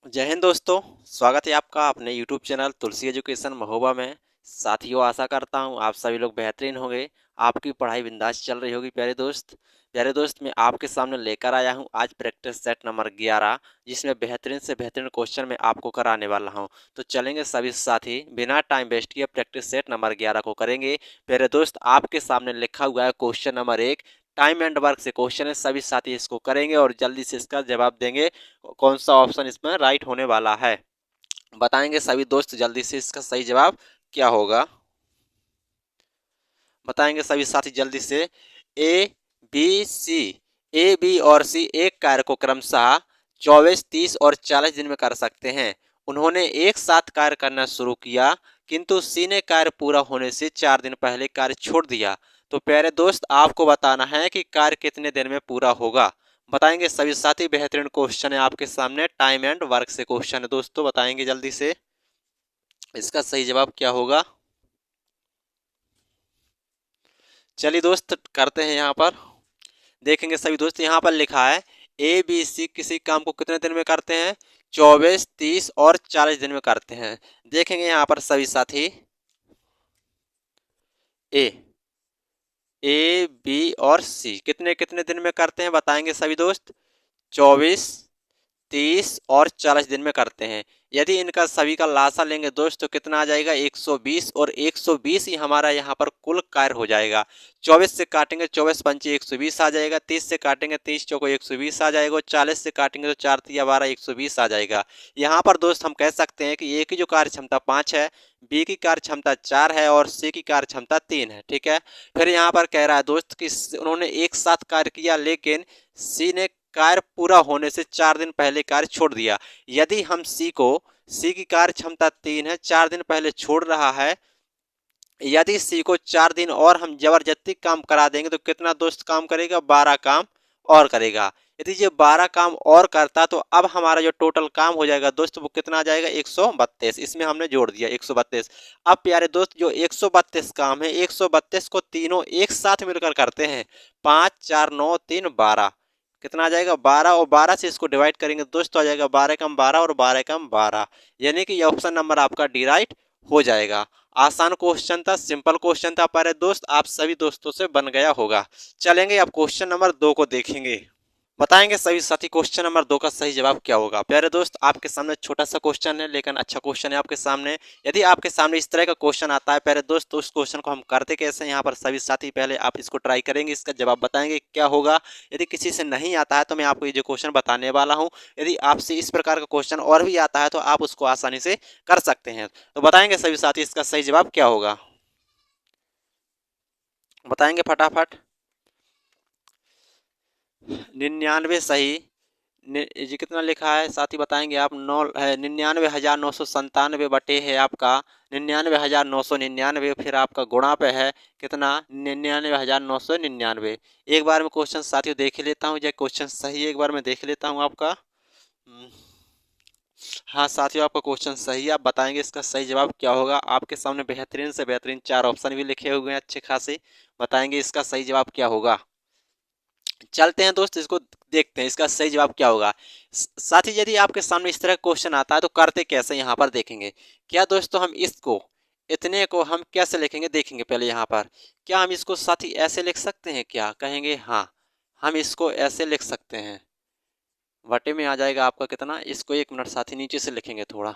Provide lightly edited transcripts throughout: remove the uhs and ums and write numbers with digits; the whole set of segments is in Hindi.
जय हिंद दोस्तों। स्वागत है आपका अपने यूट्यूब चैनल तुलसी एजुकेशन महोबा में। साथियों, आशा करता हूं आप सभी लोग बेहतरीन होंगे। आपकी पढ़ाई बिंदास चल रही होगी। प्यारे दोस्त मैं आपके सामने लेकर आया हूं आज प्रैक्टिस सेट नंबर 11, जिसमें बेहतरीन से बेहतरीन क्वेश्चन मैं आपको कराने वाला हूं। तो चलेंगे सभी साथी, बिना टाइम वेस्ट किए प्रैक्टिस सेट नंबर 11 को करेंगे। प्यारे दोस्त, आपके सामने लिखा हुआ है question number 1, time and work से क्वेश्चन है। सभी साथी इसको करेंगे और जल्दी से इसका जवाब देंगे। कौन सा ऑप्शन इसमें राइट होने वाला है बताएंगे सभी दोस्त। जल्दी से इसका सही जवाब क्या होगा बताएंगे सभी साथी जल्दी से। ए, बी, सी। ए, बी और सी एक कार्य को क्रमशः 24, 30 और 40 दिन में कर सकते हैं। उन्होंने एक साथ कार्य करना शुरू किया, किंतु सी ने कार्य पूरा होने से 4 दिन पहले कार्य छोड़ दिया। तो प्यारे दोस्त, आपको बताना है कि कार्य कितने दिन में पूरा होगा। बताएंगे सभी साथी। बेहतरीन क्वेश्चन है आपके सामने, टाइम एंड वर्क से क्वेश्चन है दोस्तों। बताएंगे जल्दी से इसका सही जवाब क्या होगा। चलिए दोस्त, करते हैं यहाँ पर। देखेंगे सभी दोस्त, यहाँ पर लिखा है ए, बी, सी किसी काम को कितने दिन में करते हैं? 24, 30 और 40 दिन में करते हैं। देखेंगे यहाँ पर सभी साथी। ए ए, बी और सी कितने कितने दिन में करते हैं बताएंगे सभी दोस्त। 24, 30 और 40 दिन में करते हैं। यदि इनका सभी का लासा लेंगे दोस्त तो कितना आ जाएगा? 120। और 120 ही हमारा यहाँ पर कुल कार्य हो जाएगा। 24 से काटेंगे 24 पंचे 120 आ जाएगा। 30 से काटेंगे 30 चौको 120 आ जाएगा। 40 से काटेंगे तो 4 तिया 12 120 आ जाएगा। यहाँ पर दोस्त हम कह सकते हैं कि ए की जो कार्य क्षमता 5 है, बी की कार्य क्षमता 4 है और सी की कार्य क्षमता 3 है। ठीक है। फिर यहाँ पर कह रहा है दोस्त कि उन्होंने एक साथ कार्य किया, लेकिन सी ने कार्य पूरा होने से 4 दिन पहले कार्य छोड़ दिया। यदि हम सी की कार्य क्षमता 3 है, 4 दिन पहले छोड़ रहा है, यदि सी को 4 दिन और हम जबरदस्ती काम करा देंगे तो कितना दोस्त काम करेगा? 12 काम और करेगा। यदि ये 12 काम और करता तो अब हमारा जो टोटल काम हो जाएगा दोस्त वो कितना आ जाएगा? 132। इसमें हमने जोड़ दिया 132। अब प्यारे दोस्त, जो 132 काम है, 132 को तीनों एक साथ मिलकर करते हैं। 5, 4, 9, 3, 12 कितना आ जाएगा? 12। और 12 से इसको डिवाइड करेंगे दोस्त तो आ जाएगा 12 कम 12 और 12 कम 12, यानी कि ये ऑप्शन नंबर आपका डी राइट हो जाएगा। आसान क्वेश्चन था, सिंपल क्वेश्चन था प्यारे दोस्त, आप सभी दोस्तों से बन गया होगा। चलेंगे अब क्वेश्चन नंबर 2 को देखेंगे। बताएंगे सभी साथी क्वेश्चन नंबर 2 का सही जवाब क्या होगा। प्यारे दोस्त, आपके सामने छोटा सा क्वेश्चन है लेकिन अच्छा क्वेश्चन है आपके सामने। यदि आपके सामने इस तरह का क्वेश्चन आता है प्यारे दोस्त, तो उस क्वेश्चन को हम करते कैसे हैं यहाँ पर सभी साथी पहले आप इसको ट्राई करेंगे, इसका जवाब बताएंगे क्या होगा। यदि किसी से नहीं आता है तो मैं आपको ये जो क्वेश्चन बताने वाला हूँ, यदि आपसे इस प्रकार का क्वेश्चन और भी आता है तो आप उसको आसानी से कर सकते हैं। तो बताएंगे सभी साथी इसका सही जवाब क्या होगा। बताएंगे फटाफट। 99 सही। जी कितना लिखा है साथी बताएंगे आप? 9 है। 99,997 बटे है आपका 99,999। फिर आपका गुणा पे है कितना? 99,999। एक बार में क्वेश्चन साथियों देख लेता हूँ, जो क्वेश्चन सही है एक बार में देख लेता हूँ आपका। हाँ साथियों, आपका क्वेश्चन सही है। आप बताएंगे इसका सही जवाब क्या होगा। आपके सामने बेहतरीन से बेहतरीन 4 ऑप्शन भी लिखे हुए हैं अच्छे खासे। बताएंगे इसका सही जवाब क्या होगा। चलते हैं दोस्त, इसको देखते हैं इसका सही जवाब क्या होगा। साथ ही यदि आपके सामने इस तरह क्वेश्चन आता है तो करते कैसे यहाँ पर देखेंगे। क्या दोस्तों, हम इसको इतने को हम कैसे लिखेंगे देखेंगे पहले यहाँ पर। क्या हम इसको साथी ऐसे लिख सकते हैं? क्या कहेंगे? हाँ, हम इसको ऐसे लिख सकते हैं। वटे में आ जाएगा आपका कितना? इसको 1 मिनट साथी नीचे से लिखेंगे थोड़ा।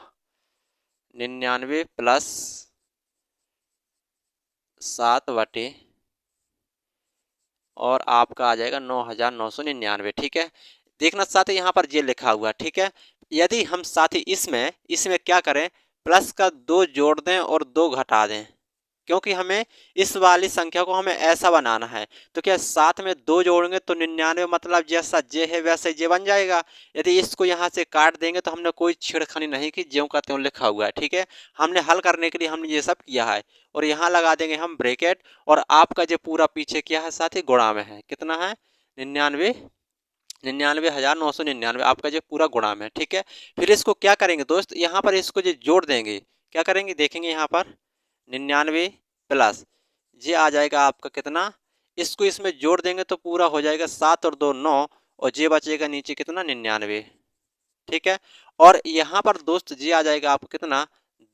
99 प्लस 7 वटे और आपका आ जाएगा 9,999। ठीक है। देखना साथी यहाँ पर ये लिखा हुआ। ठीक है। यदि हम साथी इसमें क्या करें, प्लस का 2 जोड़ दें और 2 घटा दें, क्योंकि हमें इस वाली संख्या को हमें ऐसा बनाना है। तो क्या साथ में 2 जोड़ेंगे तो 99 मतलब जैसा जे है वैसे जे बन जाएगा। यदि इसको यहाँ से काट देंगे तो हमने कोई छेड़खानी नहीं की, ज्यों का त्यों लिखा हुआ है। ठीक है। हमने हल करने के लिए हमने ये सब किया है। और यहाँ लगा देंगे हम ब्रैकेट, और आपका जो पूरा पीछे क्या है साथी? गुणा में है। कितना है? 99, 99,999 आपका जो पूरा गुणा में है। ठीक है। फिर इसको क्या करेंगे दोस्त, यहाँ पर इसको जो जोड़ देंगे, क्या करेंगे देखेंगे यहाँ पर। 99 प्लस ये आ जाएगा आपका कितना? इसको इसमें जोड़ देंगे तो पूरा हो जाएगा 7 और 2 9, और ये बचेगा नीचे कितना? 99। ठीक है। और यहाँ पर दोस्त जी आ जाएगा आपको कितना,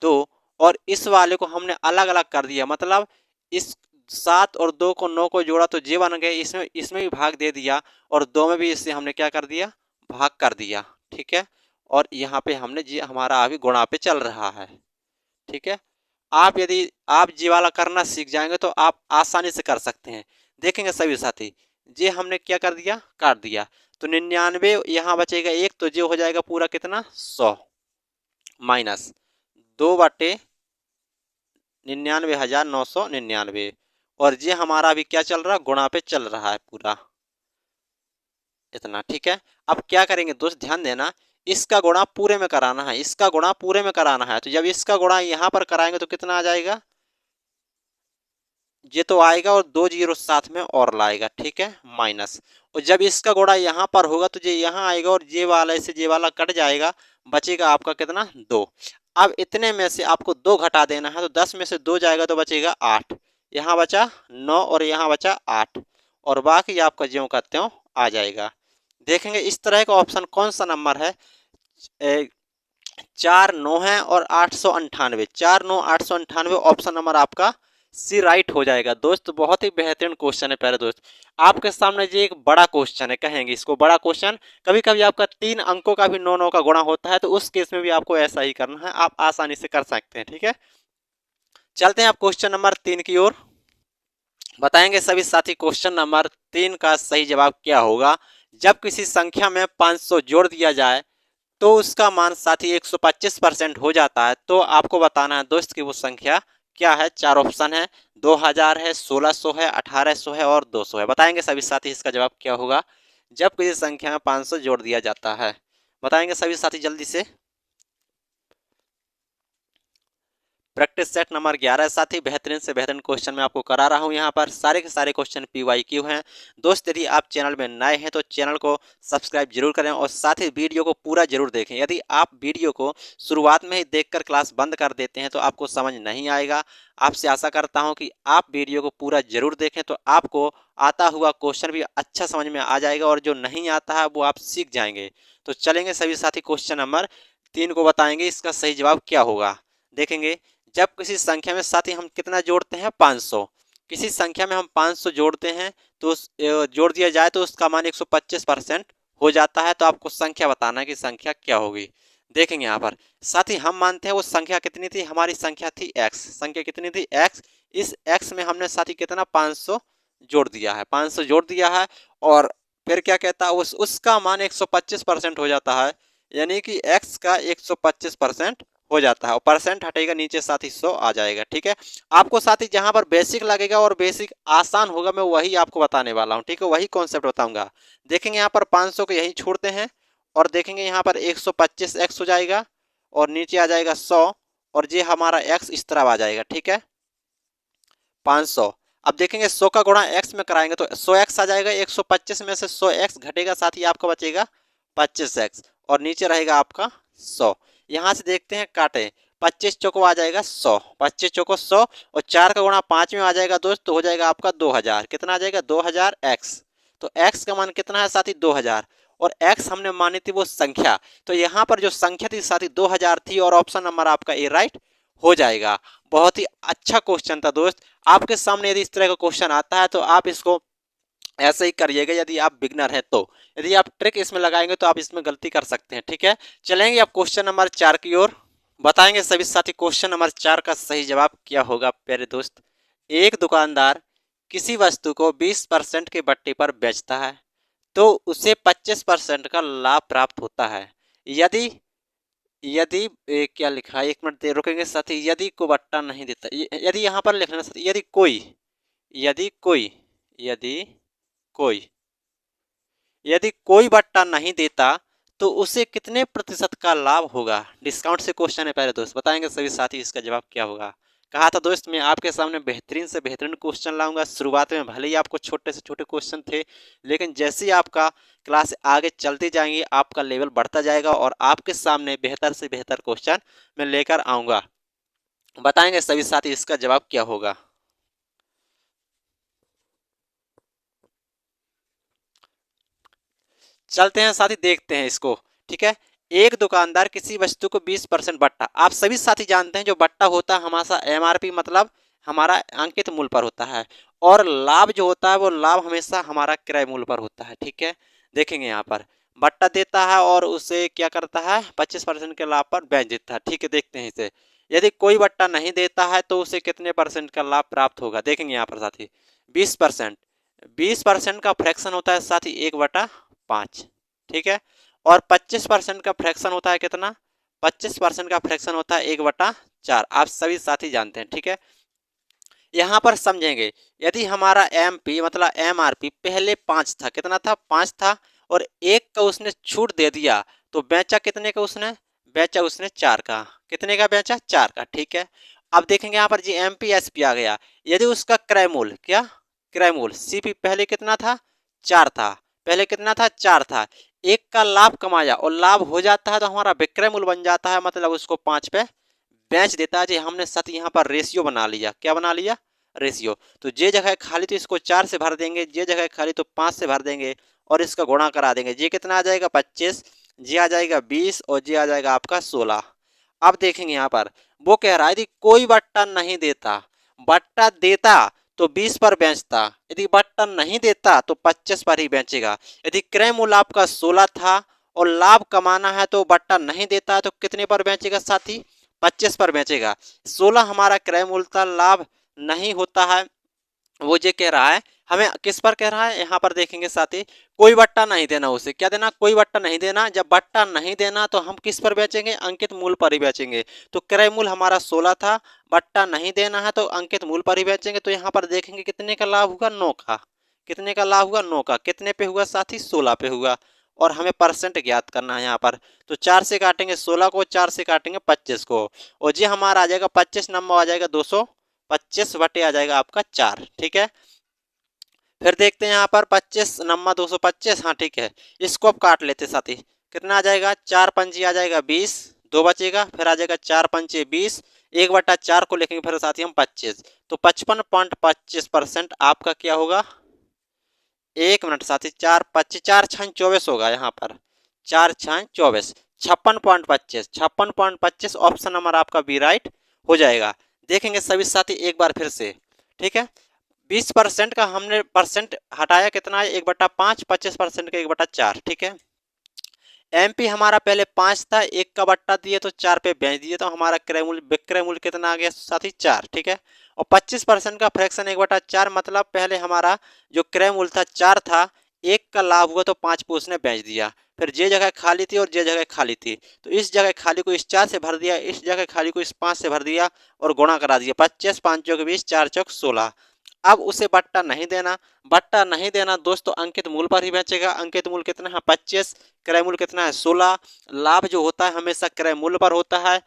2। और इस वाले को हमने अलग अलग कर दिया, मतलब इस 7 और 2 को 9 को जोड़ा तो जे बन गए, इसमें इसमें भी भाग दे दिया और 2 में भी इससे हमने क्या कर दिया, भाग कर दिया। ठीक है। और यहाँ पे हमने जी हमारा अभी गुणा पे चल रहा है। ठीक है। आप यदि आप जी वाला करना सीख जाएंगे तो आप आसानी से कर सकते हैं। देखेंगे सभी साथी, जे हमने क्या कर दिया, काट दिया। तो 99 यहाँ बचेगा 1, तो जे हो जाएगा पूरा कितना, 100 माइनस 2/99,999। और ये हमारा अभी क्या चल रहा है, गुणा पे चल रहा है पूरा इतना। ठीक है। अब क्या करेंगे दोस्त, ध्यान देना, इसका गुणा पूरे में कराना है, इसका गुणा पूरे में कराना है। तो जब इसका गुणा यहाँ पर कराएंगे तो कितना आ जाएगा, ये तो आएगा और 2 जीरो साथ में और लाएगा। ठीक है, माइनस। और जब इसका गुणा यहाँ पर होगा तो ये यहाँ आएगा और ये वाला से ये वाला कट जाएगा, बचेगा आपका कितना, 2। अब इतने में से आपको 2 घटा देना है, तो 10 में से 2 जाएगा तो बचेगा 8। यहाँ बचा 9 और यहाँ बचा 8, और बाकी आपका ज्यों का त्यों आ जाएगा। देखेंगे इस तरह का ऑप्शन कौन सा नंबर है, 4 9 है और 898, 4 9 898 ऑप्शन नंबर आपका सी राइट हो जाएगा। दोस्त बहुत ही बेहतरीन क्वेश्चन है प्यारे दोस्त। आपके सामने ये एक बड़ा क्वेश्चन है, कहेंगे इसको बड़ा क्वेश्चन। कभी कभी आपका 3 अंकों का भी 9 9 का गुणा होता है, तो उस केस में भी आपको ऐसा ही करना है, आप आसानी से कर सकते हैं। ठीक है, चलते हैं आप क्वेश्चन नंबर 3 की ओर। बताएंगे सभी साथी क्वेश्चन नंबर 3 का सही जवाब क्या होगा। जब किसी संख्या में 500 जोड़ दिया जाए तो उसका मान साथी 125% हो जाता है, तो आपको बताना है दोस्त कि वो संख्या क्या है। 4 ऑप्शन है, 2000 है, 1600 है, 1800 है और 200 है। बताएंगे सभी साथी इसका जवाब क्या होगा जब किसी संख्या में 500 जोड़ दिया जाता है। बताएंगे सभी साथी जल्दी से। प्रैक्टिस सेट नंबर 11 साथी बेहतरीन से बेहतरीन क्वेश्चन मैं आपको करा रहा हूं। यहाँ पर सारे के सारे क्वेश्चन PYQ हैं। दोस्त यदि आप चैनल में नए हैं तो चैनल को सब्सक्राइब जरूर करें और साथ ही वीडियो को पूरा जरूर देखें। यदि आप वीडियो को शुरुआत में ही देखकर क्लास बंद कर देते हैं तो आपको समझ नहीं आएगा। आपसे आशा करता हूँ कि आप वीडियो को पूरा जरूर देखें, तो आपको आता हुआ क्वेश्चन भी अच्छा समझ में आ जाएगा और जो नहीं आता है वो आप सीख जाएंगे। तो चलेंगे सभी साथी क्वेश्चन नंबर 3 को बताएंगे इसका सही जवाब क्या होगा। देखेंगे, जब किसी संख्या में साथ ही हम कितना जोड़ते हैं, 500। किसी संख्या में हम 500 जोड़ते हैं तो जोड़ दिया जाए तो उसका मान 125% हो जाता है। तो आपको संख्या बताना है कि संख्या क्या होगी। देखेंगे यहाँ पर साथ ही हम मानते हैं वो संख्या कितनी थी, हमारी संख्या थी x। संख्या कितनी थी, x। इस x में हमने साथ ही कितना, 500 जोड़ दिया है, 500 जोड़ दिया है। और फिर क्या कहता है, उसका मान 125% हो जाता है, यानी कि x का 125% हो जाता है और परसेंट हटेगा नीचे, साथ ही 100 आ जाएगा। ठीक है, आपको साथ ही जहां पर बेसिक लगेगा और बेसिक आसान होगा मैं वही आपको बताने वाला हूं। ठीक है, वही कॉन्सेप्ट बताऊंगा। देखेंगे यहाँ पर 500 को यही छोड़ते हैं और देखेंगे यहाँ पर 125x हो जाएगा और नीचे आ जाएगा 100 और ये हमारा x इस तरह आ जाएगा। ठीक है, 500। अब देखेंगे 100 का गुणा x में कराएंगे तो 100x आ जाएगा, 125 में से 100x घटेगा, साथ ही आपका बचेगा 25x और नीचे रहेगा आपका 100। यहाँ से देखते हैं काटे, 25 चौको आ जाएगा 100, 25 चौको 100 और 4 का गुणा 5 में आ जाएगा दोस्त, तो हो जाएगा आपका 2000। कितना आ जाएगा, 2000x। तो x का मान कितना है साथी, 2000। और x हमने मानी थी वो संख्या, तो यहाँ पर जो संख्या थी साथी 2000 थी और ऑप्शन नंबर आपका ए राइट हो जाएगा। बहुत ही अच्छा क्वेश्चन था दोस्त। आपके सामने यदि इस तरह का क्वेश्चन आता है तो आप इसको ऐसे ही करिएगा यदि आप बिगनर हैं तो। यदि आप ट्रिक इसमें लगाएंगे तो आप इसमें गलती कर सकते हैं। ठीक है, चलेंगे आप क्वेश्चन नंबर 4 की ओर। बताएंगे सभी साथी क्वेश्चन नंबर 4 का सही जवाब क्या होगा प्यारे दोस्त। एक दुकानदार किसी वस्तु को 20% के बट्टे पर बेचता है तो उसे 25% का लाभ प्राप्त होता है। यदि यदि क्या लिखा है, एक मिनट दे रुकेंगे साथी। यदि को बट्टा नहीं देता, यदि यहाँ पर लिखना साथी, यदि कोई यदि कोई यदि कोई यदि कोई बट्टा नहीं देता तो उसे कितने प्रतिशत का लाभ होगा। डिस्काउंट से क्वेश्चन है प्यारे दोस्त। बताएंगे सभी साथी इसका जवाब क्या होगा। कहा था दोस्त मैं आपके सामने बेहतरीन से बेहतरीन क्वेश्चन लाऊंगा। शुरुआत में भले ही आपको छोटे से छोटे क्वेश्चन थे, लेकिन जैसे ही आपका क्लास आगे चलती जाएंगी आपका लेवल बढ़ता जाएगा और आपके सामने बेहतर से बेहतर क्वेश्चन मैं लेकर आऊँगा। बताएंगे सभी साथी इसका जवाब क्या होगा। चलते हैं साथी, देखते हैं इसको। ठीक है, एक दुकानदार किसी वस्तु को 20% बट्टा, आप सभी साथी जानते हैं जो बट्टा होता है हमारा एमआरपी मतलब हमारा अंकित मूल्य पर होता है, और लाभ जो होता है वो लाभ हमेशा हमारा क्रय मूल्य पर होता है। ठीक है, देखेंगे यहाँ पर बट्टा देता है और उसे क्या करता है 25% के लाभ पर बेच देता है। ठीक है, देखते हैं इसे। यदि कोई बट्टा नहीं देता है तो उसे कितने परसेंट का लाभ प्राप्त होगा, देखेंगे यहाँ पर साथी 20%। 20% का फ्रैक्शन होता है साथी 1/5। ठीक है, और 25% का फ्रैक्शन होता है कितना, 25% का फ्रैक्शन होता है 1/4, आप सभी साथी जानते हैं। ठीक है, यहाँ पर समझेंगे यदि हमारा एम पी मतलब एम आर पी पहले 5 था, कितना था 5 था, और 1 का उसने छूट दे दिया तो बेचा कितने का उसने, बेचा उसने 4 का, कितने का बेचा 4 का। ठीक है, अब देखेंगे यहाँ पर G M P S P आ गया, यदि उसका क्रय मूल्य क्या, क्रय मूल्य सी पी पहले कितना था 4 था, पहले कितना था 4 था, 1 का लाभ कमाया और लाभ हो जाता है तो हमारा विक्रय मूल्य बन जाता है, मतलब उसको 5 पे बेच देता है जी। हमने साथ यहाँ पर रेशियो बना लिया, क्या बना लिया, रेशियो। तो जे जगह खाली तो इसको 4 से भर देंगे, जे जगह खाली तो 5 से भर देंगे और इसका गुणा करा देंगे। जे कितना आ जाएगा 25, जे आ जाएगा 20 और जे आ जाएगा आपका 16। अब देखेंगे यहाँ पर वो कह रहा है यदि कोई बट्टा नहीं देता, बट्टा देता तो 20 पर बेचता, यदि बट्टा नहीं देता तो 25 पर ही बेचेगा। यदि क्रय मूल्य आपका 16 था और लाभ कमाना है तो बट्टा नहीं देता है तो कितने पर बेचेगा साथी, 25 पर बेचेगा। 16 हमारा क्रय मूल्य था, लाभ नहीं होता है, वो ये कह रहा है हमें किस पर कह रहा है, यहाँ पर देखेंगे साथी कोई बट्टा नहीं देना, उसे क्या देना, कोई बट्टा नहीं देना। जब बट्टा नहीं देना तो हम किस पर बेचेंगे, अंकित मूल्य पर ही बेचेंगे। तो क्रय मूल्य हमारा 16 था, बट्टा नहीं देना है तो अंकित मूल्य पर ही बेचेंगे। तो यहाँ पर देखेंगे कितने का लाभ हुआ 9 का, कितने का लाभ हुआ 9 का, कितने पे हुआ साथी 16 पे हुआ, और हमें परसेंट ज्ञात करना है यहाँ पर। तो 4 से काटेंगे 16 को, 4 से काटेंगे 25 को, और जी हमारा आ जाएगा 25 नंबर आ जाएगा 225 बटे आ जाएगा आपका 4। ठीक है, फिर देखते हैं यहाँ पर 25 नम्मा 225, हाँ ठीक है, इसको अब काट लेते साथी, कितना आ जाएगा 4 पंची आ जाएगा 20, 2 बचेगा, फिर आ जाएगा 4 पंचे 20, 1/4 को लिखेंगे फिर साथी हम 25, तो 55.25% आपका क्या होगा, 1 मिनट साथी, 4 6 होगा यहाँ पर, 4 6 24, 56.25, 56.25 ऑप्शन नंबर आपका बी राइट हो जाएगा। देखेंगे सभी साथी एक बार फिर से। ठीक है, 20% का हमने परसेंट हटाया, कितना है 1/5, 25% का 1/4। ठीक है, एमपी हमारा पहले 5 था, 1 का बट्टा दिए तो 4 पे बेच दिए तो हमारा क्रय मूल्य विक्रय मूल्य कितना आ गया साथी 4। ठीक है, और 25% का फ्रैक्शन 1/4 मतलब पहले हमारा जो क्रय मूल्य था 4 था, 1 का लाभ हुआ तो 5 पे उसने बेच दिया। फिर जे जगह खाली थी और जे जगह खाली थी तो इस जगह खाली को इस 4 से भर दिया, इस जगह खाली को इस 5 से भर दिया और गुणा करा दिया, 25 5 चौक 20, 4 चौक 16। अब उसे बट्टा नहीं देना, बट्टा नहीं देना दोस्तों अंकित मूल्य पर ही बेचेगा। अंकित मूल्य कितना है 25, क्रय मूल्य कितना है 16, लाभ जो होता है हमेशा क्रय मूल्य पर होता है।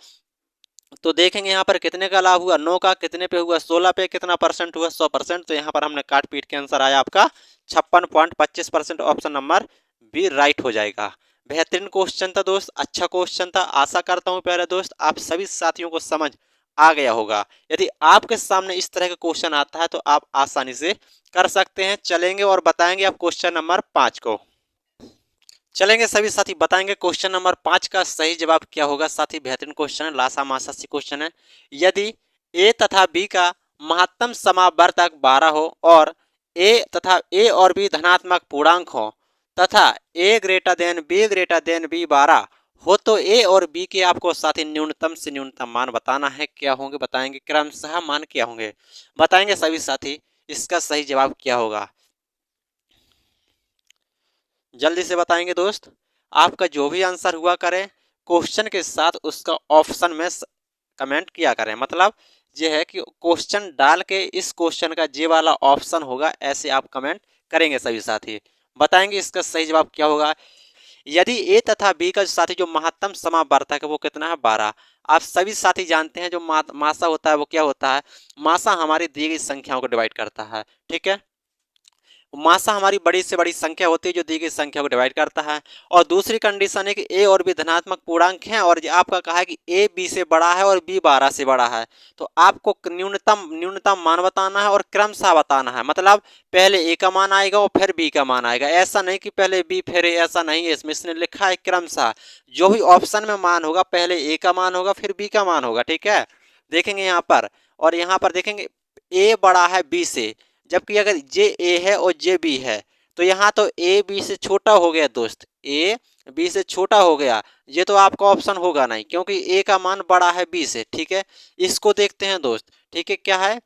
तो देखेंगे यहाँ पर कितने का लाभ हुआ 9 का, कितने पे हुआ 16 पे, कितना परसेंट हुआ 100%। तो यहाँ पर हमने काट पीट के आंसर आया आपका 56.25%, ऑप्शन नंबर बी राइट हो जाएगा। बेहतरीन क्वेश्चन था दोस्त, अच्छा क्वेश्चन था। आशा करता हूँ प्यारे दोस्त आप सभी साथियों को समझ आ गया होगा। यदि आपके सामने इस तरह का क्वेश्चन आता है तो आप आसानी से कर सकते हैं। चलेंगे और बताएंगे आप क्वेश्चन नंबर 5 को। चलेंगे सभी साथी बताएंगे क्वेश्चन नंबर 5 का सही जवाब क्या होगा। साथी बेहतरीन क्वेश्चन है, लासा मासा सी क्वेश्चन है। यदि ए तथा बी का महत्तम समावर्तक 12 हो और ए और बी धनात्मक पूर्णांक हो तथा ए ग्रेटर देन बी 12 हो तो ए और बी के आपको साथी न्यूनतम से न्यूनतम मान बताना है। क्या होंगे बताएंगे, क्रमशः मान क्या होंगे बताएंगे सभी साथी। इसका सही जवाब क्या होगा जल्दी से बताएंगे दोस्त। आपका जो भी आंसर हुआ करें क्वेश्चन के साथ उसका ऑप्शन में कमेंट किया करें। मतलब ये है कि क्वेश्चन डाल के इस क्वेश्चन का जे वाला ऑप्शन होगा ऐसे आप कमेंट करेंगे सभी साथी। बताएंगे इसका सही जवाब क्या होगा। यदि ए तथा बी का साथी जो महत्तम समावर्तक है वो कितना है 12। आप सभी साथी जानते हैं जो मासा होता है वो क्या होता है, मासा हमारी दी गई संख्याओं को डिवाइड करता है। ठीक है, मासा हमारी बड़ी से बड़ी संख्या होती है जो दी गई संख्या को डिवाइड करता है। और दूसरी कंडीशन है कि ए और बी धनात्मक पूर्णांक हैं और आपका कहा है कि ए बी से बड़ा है और बी 12 से बड़ा है। तो आपको न्यूनतम न्यूनतम मान बताना है और क्रमशः बताना है, मतलब पहले ए का मान आएगा और फिर बी का मान आएगा, ऐसा नहीं कि पहले बी फिर ए, ऐसा नहीं है। इसमें इसने लिखा है क्रमशः, जो भी ऑप्शन में मान होगा पहले ए का मान होगा फिर बी का मान होगा, ठीक है। देखेंगे यहाँ पर, और यहाँ पर देखेंगे ए बड़ा है बी से, जबकि अगर जे ए है और जे बी है तो यहाँ तो ए बी से छोटा हो गया दोस्त, ए बी से छोटा हो गया, ये तो आपका ऑप्शन होगा नहीं क्योंकि ए का मान बड़ा है बी से, ठीक है। इसको देखते हैं दोस्त, ठीक है, क्या है,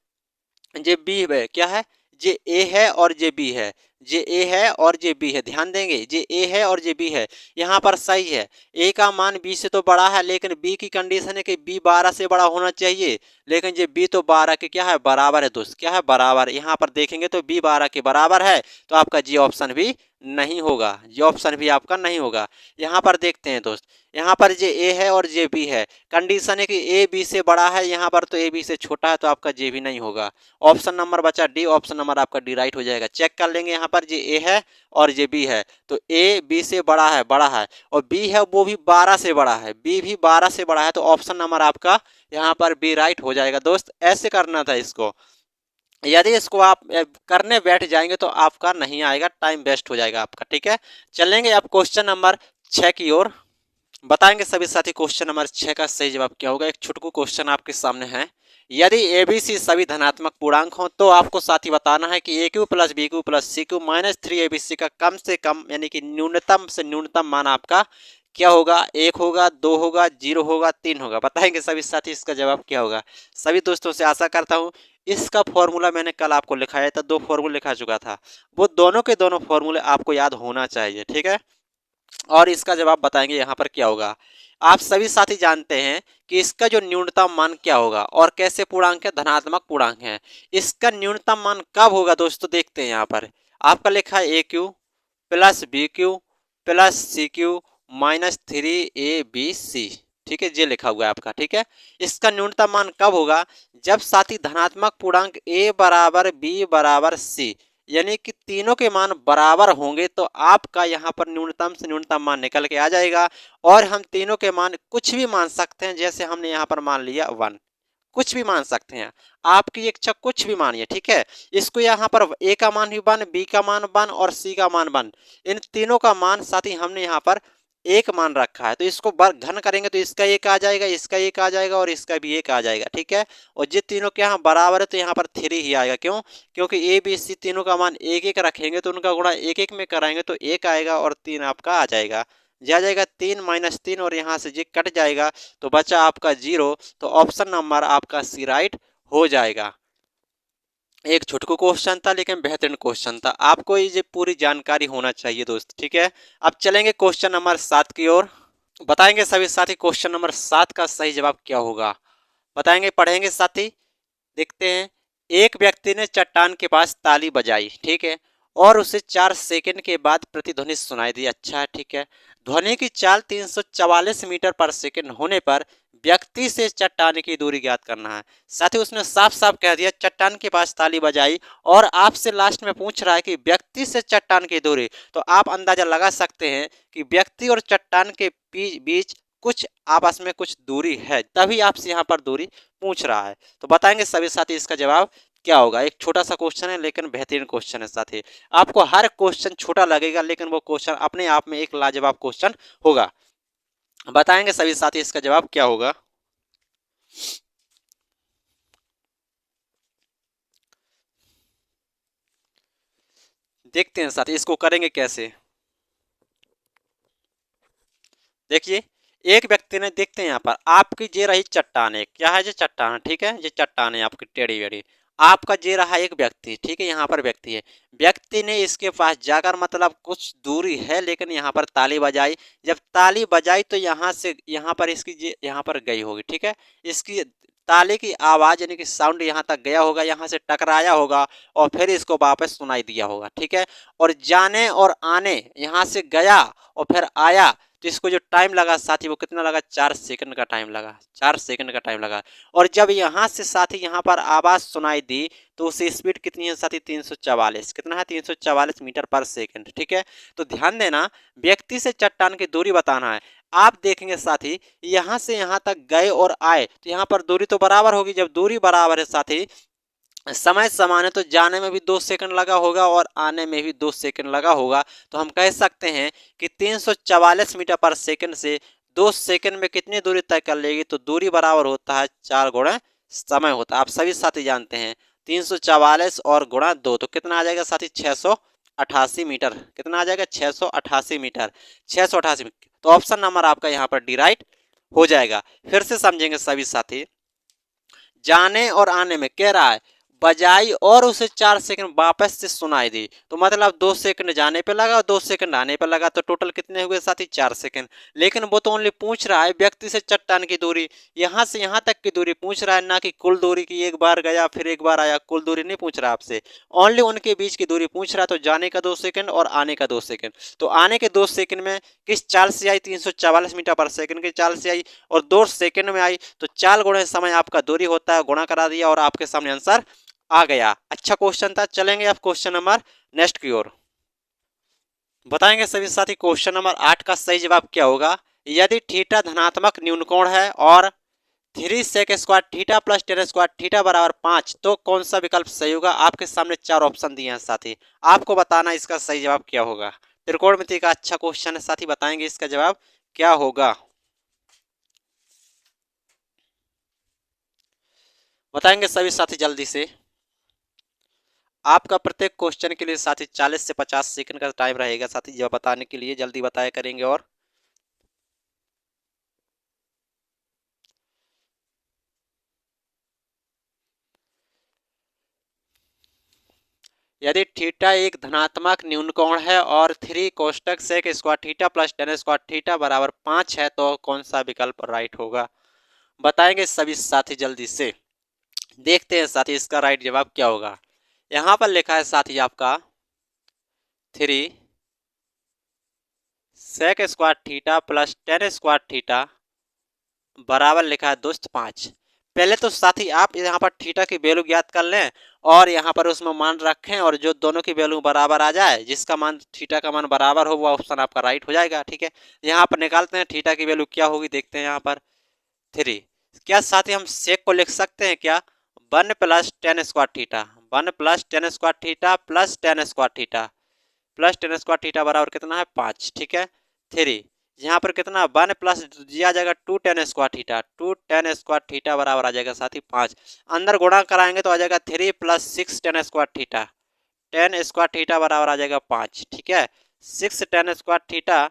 जे बी है, क्या है, जे ए है और जे बी है, जे ए है और जे बी है, ध्यान देंगे जे ए है और जे बी है। यहाँ पर सही है, ए का मान बी से तो बड़ा है लेकिन बी की कंडीशन है कि बी 12 से बड़ा होना चाहिए, लेकिन जे बी तो 12 के क्या है बराबर है दोस्त, क्या है बराबर। यहाँ पर देखेंगे तो बी 12 के बराबर है, तो आपका जी ऑप्शन भी नहीं होगा, ये ऑप्शन भी आपका नहीं होगा। यहाँ पर देखते हैं दोस्त, यहाँ पर जे ए है और जे बी है, कंडीशन है कि ए बी से बड़ा है, यहाँ पर तो ए बी से छोटा है, तो आपका जे भी नहीं होगा। ऑप्शन नंबर बचा डी, ऑप्शन नंबर आपका डी राइट हो जाएगा। चेक कर लेंगे, यहाँ पर जे ए है और जे बी है, तो ए बी से बड़ा है और बी है वो भी 12 से बड़ा है, बी भी 12 से बड़ा है, तो ऑप्शन नंबर आपका यहाँ पर बी राइट हो जाएगा दोस्त। ऐसे करना था इसको, यदि इसको आप करने बैठ जाएंगे तो आपका नहीं आएगा, टाइम वेस्ट हो जाएगा आपका, ठीक है। चलेंगे अब क्वेश्चन नंबर 6 की ओर, बताएंगे सभी साथी क्वेश्चन नंबर 6 का सही जवाब क्या होगा। एक छुटकू क्वेश्चन आपके सामने है, यदि ए बी सी सभी धनात्मक पूर्णांक हो तो आपको साथी बताना है कि A cube plus B cube plus C cube minus 3 का कम से कम यानी कि न्यूनतम से न्यूनतम मान आपका क्या होगा, 1 होगा, 2 होगा, 0 होगा, 3 होगा। बताएंगे सभी साथी इसका जवाब क्या होगा। सभी दोस्तों से आशा करता हूँ इसका फॉर्मूला मैंने कल आपको लिखाया था, 2 फॉर्मूले लिखा चुका था, वो दोनों के दोनों फॉर्मूले आपको याद होना चाहिए, ठीक है। और इसका जवाब बताएंगे यहाँ पर क्या होगा। आप सभी साथी जानते हैं कि इसका जो न्यूनतम मान क्या होगा और कैसे पूर्णांक है, धनात्मक पूर्णांक है। इसका न्यूनतम मान कब होगा दोस्तों, देखते हैं यहाँ पर आपका लिखा है A cube plus B cube plus C cube minus 3ab, ठीक है, ये लिखा हुआ है आपका, ठीक है। इसका न्यूनतम मान कब होगा, जब साथी धनात्मक पूर्णांक a बराबर b बराबर c यानी कि तीनों के मान बराबर होंगे तो आपका यहाँ पर न्यूनतम से न्यूनतम मान निकल के आ जाएगा। और हम तीनों के मान कुछ भी मान सकते हैं, जैसे हमने यहाँ पर मान लिया 1, कुछ भी मान सकते हैं, आपकी इच्छा कुछ भी मानिए, ठीक है। इसको यहाँ पर ए का मान भी 1, बी का मान 1 और सी का मान 1, इन तीनों का मान साथ ही हमने यहाँ पर एक मान रखा है, तो इसको घन करेंगे तो इसका एक आ जाएगा, इसका एक आ जाएगा और इसका भी एक आ जाएगा, ठीक है। और जिन तीनों के यहाँ बराबर है तो यहाँ पर 3 ही आएगा, क्यों, क्योंकि ए बी सी तीनों का मान एक एक रखेंगे तो उनका गुणा एक एक में कराएंगे तो एक आएगा और 3 आपका आ जाएगा, जाएगा 3 माइनस 3 और यहाँ से जी कट जाएगा तो बचा आपका 0, तो ऑप्शन नंबर आपका सी राइट हो जाएगा। एक छुटकू क्वेश्चन था लेकिन बेहतरीन क्वेश्चन था, आपको ये पूरी जानकारी होना चाहिए दोस्त, ठीक है। अब चलेंगे क्वेश्चन नंबर 7 की ओर, बताएंगे सभी साथी क्वेश्चन नंबर 7 का सही जवाब क्या होगा। बताएंगे, पढ़ेंगे साथी, देखते हैं। एक व्यक्ति ने चट्टान के पास ताली बजाई, ठीक है, और उसे 4 सेकंड के बाद प्रतिध्वनि सुनाई दी, अच्छा ठीक है। ध्वनि की चाल 344 मीटर पर सेकंड होने पर व्यक्ति से चट्टान की दूरी ज्ञात करना है। साथ ही उसने साफ साफ कह दिया चट्टान के पास ताली बजाई और आपसे लास्ट में पूछ रहा है कि व्यक्ति से चट्टान की दूरी, तो आप अंदाजा लगा सकते हैं कि व्यक्ति और चट्टान के बीच कुछ आपस में कुछ दूरी है, तभी आपसे यहाँ पर दूरी पूछ रहा है। तो बताएंगे सभी साथी इसका जवाब क्या होगा। एक छोटा सा क्वेश्चन है लेकिन बेहतरीन क्वेश्चन है साथी, आपको हर क्वेश्चन छोटा लगेगा लेकिन वो क्वेश्चन अपने आप में एक लाजवाब क्वेश्चन होगा। बताएंगे सभी साथी इसका जवाब क्या होगा। देखते हैं साथी इसको करेंगे कैसे। देखिए, एक व्यक्ति ने, देखते हैं यहाँ पर आपकी जे रही चट्टान है, क्या है, ये चट्टान है, ठीक है, ये चट्टान है आपकी टेढ़ी बेढ़ी, आपका जे रहा एक व्यक्ति, ठीक है, यहाँ पर व्यक्ति है, व्यक्ति ने इसके पास जाकर, मतलब कुछ दूरी है लेकिन यहाँ पर ताली बजाई, जब ताली बजाई तो यहाँ से यहाँ पर इसकी यहाँ पर गई होगी, ठीक है, इसकी ताली की आवाज यानी कि साउंड यहाँ तक गया होगा, यहाँ से टकराया होगा और फिर इसको वापस सुनाई दिया होगा, ठीक है। और जाने और आने, यहाँ से गया और फिर आया तो इसको जो टाइम लगा साथी वो कितना लगा, 4 सेकंड का टाइम लगा, 4 सेकंड का टाइम लगा। और जब यहाँ से साथी यहाँ पर आवाज़ सुनाई दी तो उसकी स्पीड कितनी है साथी, 344, कितना है, 344 मीटर पर सेकंड। ठीक है, तो ध्यान देना, व्यक्ति से चट्टान की दूरी बताना है। आप देखेंगे साथी यहाँ से यहाँ तक गए और आए तो यहाँ पर दूरी तो बराबर होगी, जब दूरी बराबर है साथी समय समान है तो जाने में भी 2 सेकंड लगा होगा और आने में भी 2 सेकंड लगा होगा। तो हम कह सकते हैं कि 344 मीटर पर सेकंड से 2 सेकंड में कितनी दूरी तय कर लेगी, तो दूरी बराबर होता है 4 गुणा समय होता है। आप सभी साथी जानते हैं 344 और गुणा 2 तो कितना आ जाएगा साथी, 688 मीटर। कितना आ जाएगा, 688 मीटर, 688 मीटर। तो ऑप्शन नंबर आपका यहाँ पर डी राइट हो जाएगा। फिर से समझेंगे सभी साथी, जाने और आने में कह रहा है बजाई और उसे 4 सेकंड वापस से सुनाई दी, तो मतलब 2 सेकंड जाने पे लगा और 2 सेकंड आने पे लगा, तो टोटल कितने हुए साथी, 4 सेकंड। लेकिन वो तो ओनली पूछ रहा है व्यक्ति से चट्टान की दूरी, यहाँ से यहाँ तक की दूरी पूछ रहा है, ना कि कुल दूरी की, एक बार गया फिर एक बार आया, कुल दूरी नहीं पूछ रहा आपसे, ओनली उनके बीच की दूरी पूछ रहा है। तो जाने का 2 सेकंड और आने का 2 सेकंड, तो आने के 2 सेकंड में किस चाल से आई, 344 मीटर पर सेकंड की चाल से आई, और 2 सेकंड में आई, तो 4 गुणे समय आपका दूरी होता है, गुणा करा दिया और आपके सामने आंसर आ गया। अच्छा क्वेश्चन था। चलेंगे अब क्वेश्चन नंबर नेक्स्ट की ओर, बताएंगे सभी साथी क्वेश्चन नंबर 8 का सही जवाब क्या होगा। यदि थीटा धनात्मक न्यून कोण है और 3 sec square theta plus tan square theta बराबर 5, तो कौन सा विकल्प सही होगा। आपके सामने 4 ऑप्शन दिए हैं साथी, आपको बताना इसका सही जवाब क्या होगा। त्रिकोणमिति का अच्छा क्वेश्चन है साथी, बताएंगे इसका जवाब क्या होगा, बताएंगे सभी साथी जल्दी से। आपका प्रत्येक क्वेश्चन के लिए साथी 40 से 50 सेकंड का टाइम रहेगा साथी, जवाब बताने के लिए जल्दी बताया करेंगे। और यदि थीटा एक धनात्मक न्यून कोण है और 3 कोष्टक sec square theta plus tan square theta बराबर 5 है, तो कौन सा विकल्प राइट होगा, बताएंगे सभी साथी जल्दी से। देखते हैं साथी इसका राइट जवाब क्या होगा। यहाँ पर लिखा है साथी आपका 3 sec square theta plus tan square theta बराबर लिखा है दोस्त 5। पहले तो साथी आप यहाँ पर थीटा की वैल्यू ज्ञात कर लें और यहाँ पर उसमें मान रखें, और जो दोनों की वैल्यू बराबर आ जाए, जिसका मान थीटा का मान बराबर हो वो ऑप्शन आपका राइट हो जाएगा। ठीक है, यहाँ पर निकालते हैं थीटा की वैल्यू क्या होगी, देखते हैं यहाँ पर 3। क्या साथी हम सेक को लिख सकते हैं क्या, 1 plus tan square theta, 1 plus tan square theta plus tan square theta plus tan square theta बराबर कितना है 5। ठीक है, 3 यहाँ पर कितना 1 प्लस दिया जाएगा 2 ten square theta, 2 ten square theta बराबर आ जाएगा साथी 5। अंदर गुणा कराएंगे तो आ जाएगा 3 plus 6 ten square theta, 10 square theta बराबर आ जाएगा 5। ठीक है, 6 टेन स्क्वायर थीटा,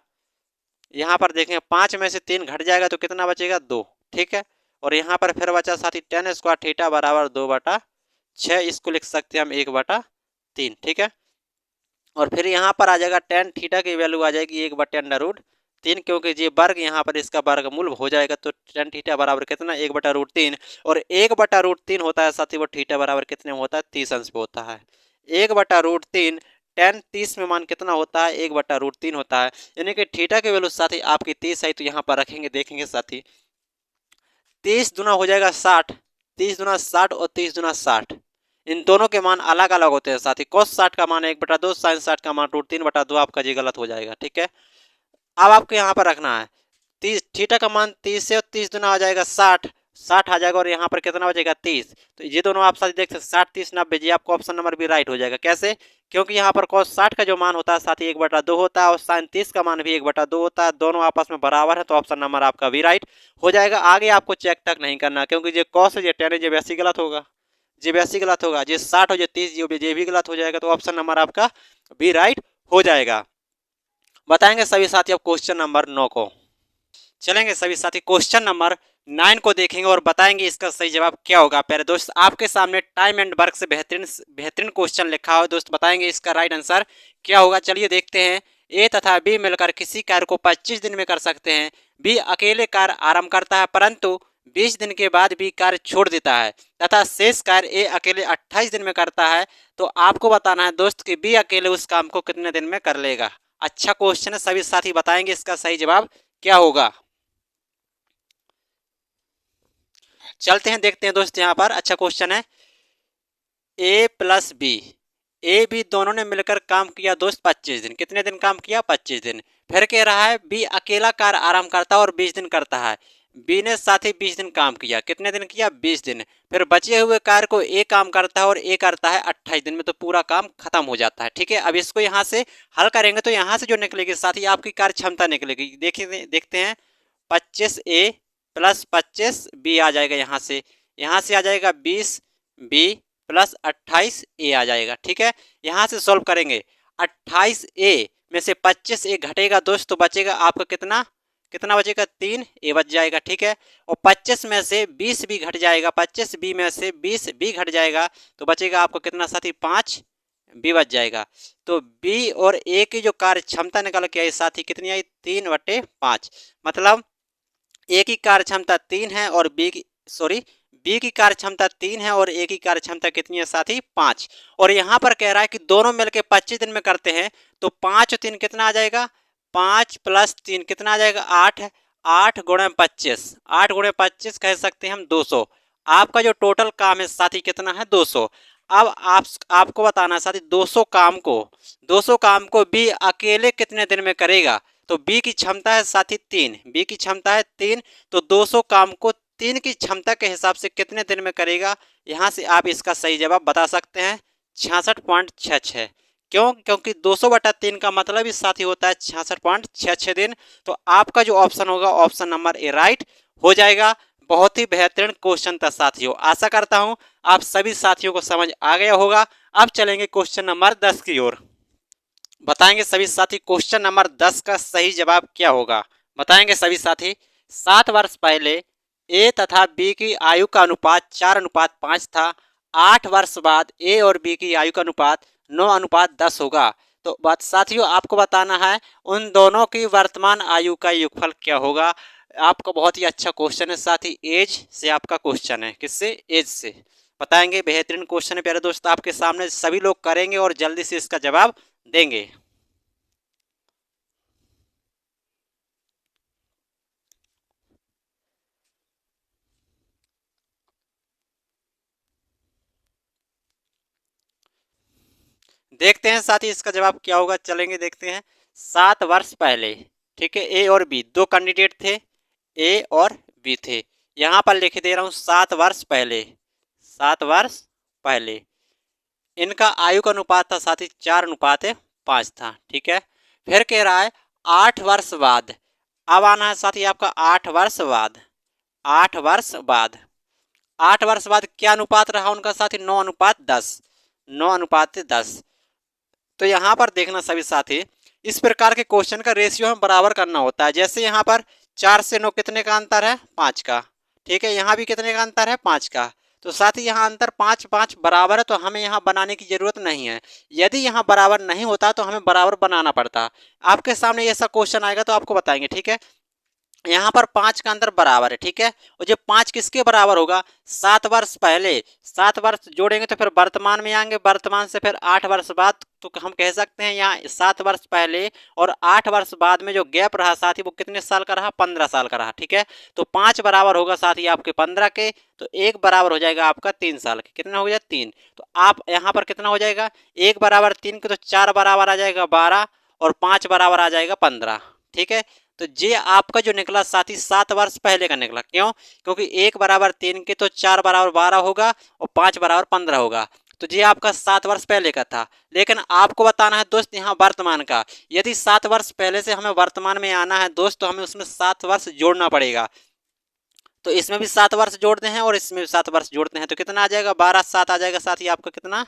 यहाँ पर देखें 5 में से 3 घट जाएगा तो कितना बचेगा 2। ठीक है, और यहाँ पर फिर बचा साथी 10 स्क्वायर थीटा बराबर 2/6, इसको लिख सकते हैं हम 1/3। ठीक है, और फिर यहाँ पर आ जाएगा टेन थीटा की वैल्यू आ जाएगी 1/√3, क्योंकि ये वर्ग यहाँ पर इसका वर्गमूल हो जाएगा, तो टेन थीटा बराबर कितना 1/√3, और 1/√3 होता है साथी वो थीटा बराबर कितने में होता है 30 अंश पे होता है। 1/√3 टेन 30 में मान कितना होता है 1/√3 होता है, यानी कि थीटा की वैल्यू साथी आपकी 30 है। तो यहाँ पर रखेंगे, देखेंगे साथी 30 दुना हो जाएगा 60, 30 दुना 60 और 30 दुना 60, इन दोनों के मान अलग अलग होते हैं साथी। cos 60 का मान 1/2, sin 60 का मान √3/2, आपका जी गलत हो जाएगा। ठीक है, अब आपको यहाँ पर रखना है 30, थीटा का मान 30 है और 30 दुना आ जाएगा 60, 60 आ जाएगा और यहाँ पर कितना बचेगा 30। तो ये दोनों आप साथी देख सकते 60 30 90, जी आपको ऑप्शन नंबर भी राइट हो जाएगा। कैसे, क्योंकि यहाँ पर cos 60 का जो मान होता है साथी 1/2 होता है और sin 30 का मान भी 1/2 होता है, दोनों आपस में बराबर है, तो ऑप्शन नंबर आपका भी राइट हो जाएगा। आगे आपको चेक तक नहीं करना, क्योंकि ये cos है, ये tan है, ये वैसे गलत होगा, जी वैसे गलत होगा, जी 60 हो जाए 30 ये भी गलत हो जाएगा, तो ऑप्शन नंबर आपका भी राइट हो जाएगा। बताएंगे सभी साथी अब क्वेश्चन नंबर 9 को। चलेंगे सभी साथी क्वेश्चन नंबर 9 को देखेंगे और बताएंगे इसका सही जवाब क्या होगा। प्यारे दोस्त, आपके सामने टाइम एंड वर्क से बेहतरीन क्वेश्चन लिखा हो दोस्त, बताएंगे इसका राइट आंसर क्या होगा। चलिए देखते हैं। ए तथा बी मिलकर किसी कार्य को 25 दिन में कर सकते हैं। बी अकेले कार्य आरंभ करता है, परंतु 20 दिन के बाद भी कार्य छोड़ देता है तथा शेष कार्य ए अकेले 28 दिन में करता है। तो आपको बताना है दोस्त कि बी अकेले उस काम को कितने दिन में कर लेगा। अच्छा क्वेश्चन है, सभी साथी बताएंगे इसका सही जवाब क्या होगा। चलते हैं देखते हैं दोस्त, यहाँ पर अच्छा क्वेश्चन है। ए प्लस बी, ए बी दोनों ने मिलकर काम किया दोस्त 25 दिन। कितने दिन काम किया? 25 दिन। फिर कह रहा है बी अकेला कार्य आराम करता है और 20 दिन करता है। बी ने साथ ही 20 दिन काम किया। कितने दिन किया? 20 दिन। फिर बचे हुए कार्य को ए काम करता है और ए करता है 28 दिन में, तो पूरा काम खत्म हो जाता है। ठीक है, अब इसको यहाँ से हल करेंगे तो यहाँ से जो निकलेगी साथ ही आपकी कार्य क्षमता निकलेगी। देखिए देखते हैं, 25 ए प्लस 25 बी आ जाएगा यहाँ से आ जाएगा 20 बी प्लस 28 ए आ जाएगा। ठीक है, यहाँ से सॉल्व करेंगे। 28 ए में से 25 ए घटेगा दोस्त, तो बचेगा आपका कितना? कितना बचेगा? 3 ए बच जाएगा। ठीक है, और 25 में से 20 बी घट जाएगा, 25 बी में से 20 बी घट जाएगा, तो बचेगा आपको कितना साथी? 5 बी बच जाएगा। तो बी और ए की जो कार्य क्षमता निकल के आई साथी कितनी आई? 3/5। मतलब ए की कार्य क्षमता 3 है और बी की कार्य क्षमता 3 है और ए की कार्य क्षमता कितनी है साथी? 5। और यहाँ पर कह रहा है कि दोनों मिलकर 25 दिन में करते हैं, तो 5 और 3 कितना आ जाएगा? 5 प्लस 3 कितना आ जाएगा? 8। 8 गुणे 25, 8 गुणे 25 कह सकते हैं हम 200। आपका जो टोटल काम है साथी कितना है? 200। अब आपको बताना है साथी 200 काम को बी अकेले कितने दिन में करेगा? तो बी की क्षमता है साथी 3, बी की क्षमता है 3, तो 200 काम को 3 की क्षमता के हिसाब से कितने दिन में करेगा? यहाँ से आप इसका सही जवाब बता सकते हैं 66.66। क्यों? क्योंकि 200/3 का मतलब ही साथी होता है 66.66 दिन। तो आपका जो ऑप्शन होगा ऑप्शन नंबर ए राइट हो जाएगा। बहुत ही बेहतरीन क्वेश्चन था साथियों, आशा करता हूं आप सभी साथियों को समझ आ गया होगा। अब चलेंगे क्वेश्चन नंबर 10 की ओर। बताएंगे सभी साथी क्वेश्चन नंबर 10 का सही जवाब क्या होगा। बताएंगे सभी साथी। 7 वर्ष पहले ए तथा बी की आयु का अनुपात 4:5 था। 8 वर्ष बाद ए और बी की आयु का अनुपात 9:10 होगा। तो बात साथियों आपको बताना है उन दोनों की वर्तमान आयु का योगफल क्या होगा। आपका बहुत ही अच्छा क्वेश्चन है साथी, एज से आपका क्वेश्चन है। किससे? एज से। बताएंगे, बेहतरीन क्वेश्चन है प्यारे दोस्त, आपके सामने सभी लोग करेंगे और जल्दी से इसका जवाब देंगे। देखते हैं साथी इसका जवाब क्या होगा, चलेंगे देखते हैं। 7 वर्ष पहले, ठीक है, ए और बी दो कैंडिडेट थे, ए और बी थे। यहां पर लिख दे रहा हूं 7 वर्ष पहले, 7 वर्ष पहले इनका आयु का अनुपात था साथी 4:5 था। ठीक है, फिर कह रहा है 8 वर्ष बाद, अब आना है साथी आपका 8 वर्ष बाद। 8 वर्ष बाद, 8 वर्ष बाद क्या अनुपात रहा उनका साथी? 9:10, 9:10। तो यहाँ पर देखना सभी साथी, इस प्रकार के क्वेश्चन का रेशियो हमें बराबर करना होता है। जैसे यहाँ पर 4 से 9 कितने का अंतर है? 5 का। ठीक है, यहाँ भी कितने का अंतर है? 5 का। तो साथी यहाँ अंतर 5 5 बराबर है, तो हमें यहाँ बनाने की जरूरत नहीं है। यदि यहाँ बराबर नहीं होता तो हमें बराबर बनाना पड़ता। आपके सामने ऐसा क्वेश्चन आएगा तो आपको बताएंगे। ठीक है, यहाँ पर 5 का अंतर बराबर है। ठीक है, और जब 5 किसके बराबर होगा? 7 वर्ष पहले, 7 वर्ष जोड़ेंगे तो फिर वर्तमान में आएंगे, वर्तमान से फिर 8 वर्ष बाद, तो हम कह सकते हैं यहाँ 7 वर्ष पहले और 8 वर्ष बाद में जो गैप रहा साथी वो कितने साल का रहा? 15 साल का रहा। ठीक है, तो 5 बराबर होगा साथी आपके 15 के, तो 1 बराबर हो जाएगा आपका 3 साल के। कितना हो गया? 3। तो आप यहाँ पर कितना हो जाएगा? 1 बराबर 3 के, तो 4 बराबर आ जाएगा 12 और 5 बराबर आ जाएगा 15। ठीक है, तो ये आपका जो निकला साथी 7 वर्ष पहले का निकला। क्यों? क्योंकि 1 बराबर 3 के, तो 4 बराबर 12 होगा और 5 बराबर 15 होगा। तो ये आपका 7 वर्ष पहले का था। लेकिन आपको बताना है दोस्त यहाँ वर्तमान का। यदि 7 वर्ष पहले से हमें वर्तमान में आना है दोस्त, तो हमें उसमें 7 वर्ष जोड़ना पड़ेगा। तो इसमें भी 7 वर्ष जोड़ते हैं और इसमें भी 7 वर्ष जोड़ते हैं, तो कितना आ जाएगा? 12 7 आ जाएगा साथी आपका कितना?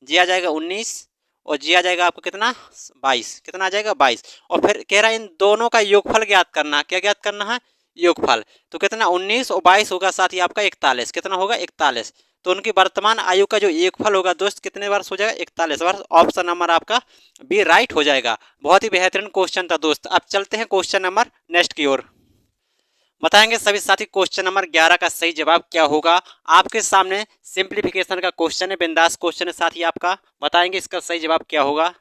जी आ जाएगा 19 और जी आ जाएगा आपको कितना? 22। कितना आ जाएगा? 22। और फिर कह रहा है इन दोनों का योगफल ज्ञात करना। क्या ज्ञात करना है? योगफल। तो कितना? 19 और 22 होगा साथी आपका 41। कितना होगा? 41। तो उनकी वर्तमान आयु का जो योगफल होगा दोस्त कितने वर्ष हो जाएगा? 41 वर्ष। ऑप्शन नंबर आपका बी राइट हो जाएगा। बहुत ही बेहतरीन क्वेश्चन था दोस्त। अब चलते हैं क्वेश्चन नंबर नेक्स्ट की ओर। बताएंगे सभी साथी क्वेश्चन नंबर 11 का सही जवाब क्या होगा। आपके सामने सिंप्लीफिकेशन का क्वेश्चन है, बिंदास क्वेश्चन है साथी आपका। बताएंगे इसका सही जवाब क्या होगा।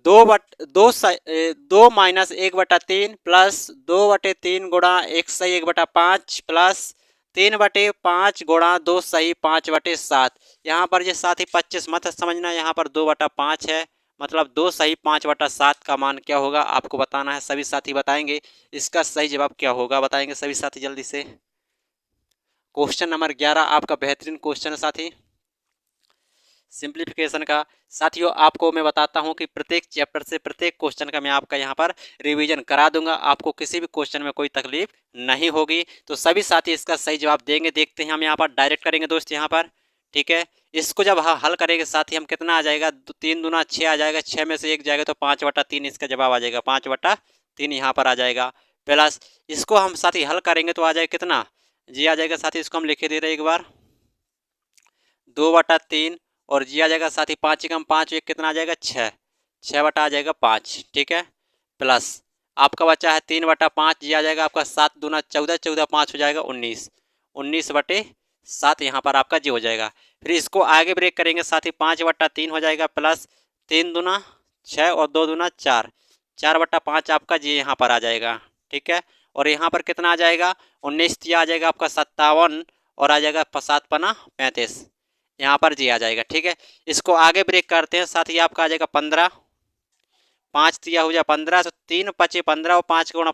दो माइनस 1/3 प्लस 2/3 गुणा 1/5 प्लस 3/5 गुणा 2/5/7। यहाँ पर ये साथ ही 25 मत समझना, यहाँ पर 2/5 है, मतलब 2/5/7 का मान क्या होगा आपको बताना है। सभी साथी बताएंगे इसका सही जवाब क्या होगा, बताएंगे सभी साथी जल्दी से। क्वेश्चन नंबर 11 आपका बेहतरीन क्वेश्चन है साथी, सिंप्लीफिकेशन का। साथियों आपको मैं बताता हूं कि प्रत्येक चैप्टर से प्रत्येक क्वेश्चन का मैं आपका यहां पर रिवीजन करा दूंगा, आपको किसी भी क्वेश्चन में कोई तकलीफ नहीं होगी। तो सभी साथी इसका सही जवाब देंगे, देखते हैं हम यहां पर डायरेक्ट करेंगे दोस्त यहां पर। ठीक है, इसको जब हल करेंगे साथी हम कितना आ जाएगा, 3 दूना 6 आ जाएगा, 6 में से 1 जाएगा तो 5/3 इसका जवाब आ जाएगा, 5/3 यहाँ पर आ जाएगा। प्लस इसको हम साथी हल करेंगे तो आ जाएगा कितना, जी आ जाएगा साथी, इसको हम लिखे दे रहे एक बार 2/3 और जी आ जाएगा साथी 5 1 कितना आ जाएगा 6, 6 आ जाएगा 5। ठीक है, प्लस आपका बचा है 3/5, जी आ जाएगा आपका 7 दूना 14, 14 5 हो जाएगा 19, 19/7 यहाँ पर आपका जी हो जाएगा। फिर इसको आगे ब्रेक करेंगे साथी 5/3 हो जाएगा, प्लस 3 दूना 6 और 2 दूना 4, 4/5 आपका जी यहाँ पर आ जाएगा। ठीक है, और यहाँ पर कितना आ जाएगा 19 आ जाएगा आपका 57 और आ जाएगा 7×5 35, यहाँ पर जी आ जाएगा। ठीक है, इसको आगे ब्रेक करते हैं साथ ही आपका आ जाएगा 15, 5 हो जाए 15, तो 3×5 = 15 और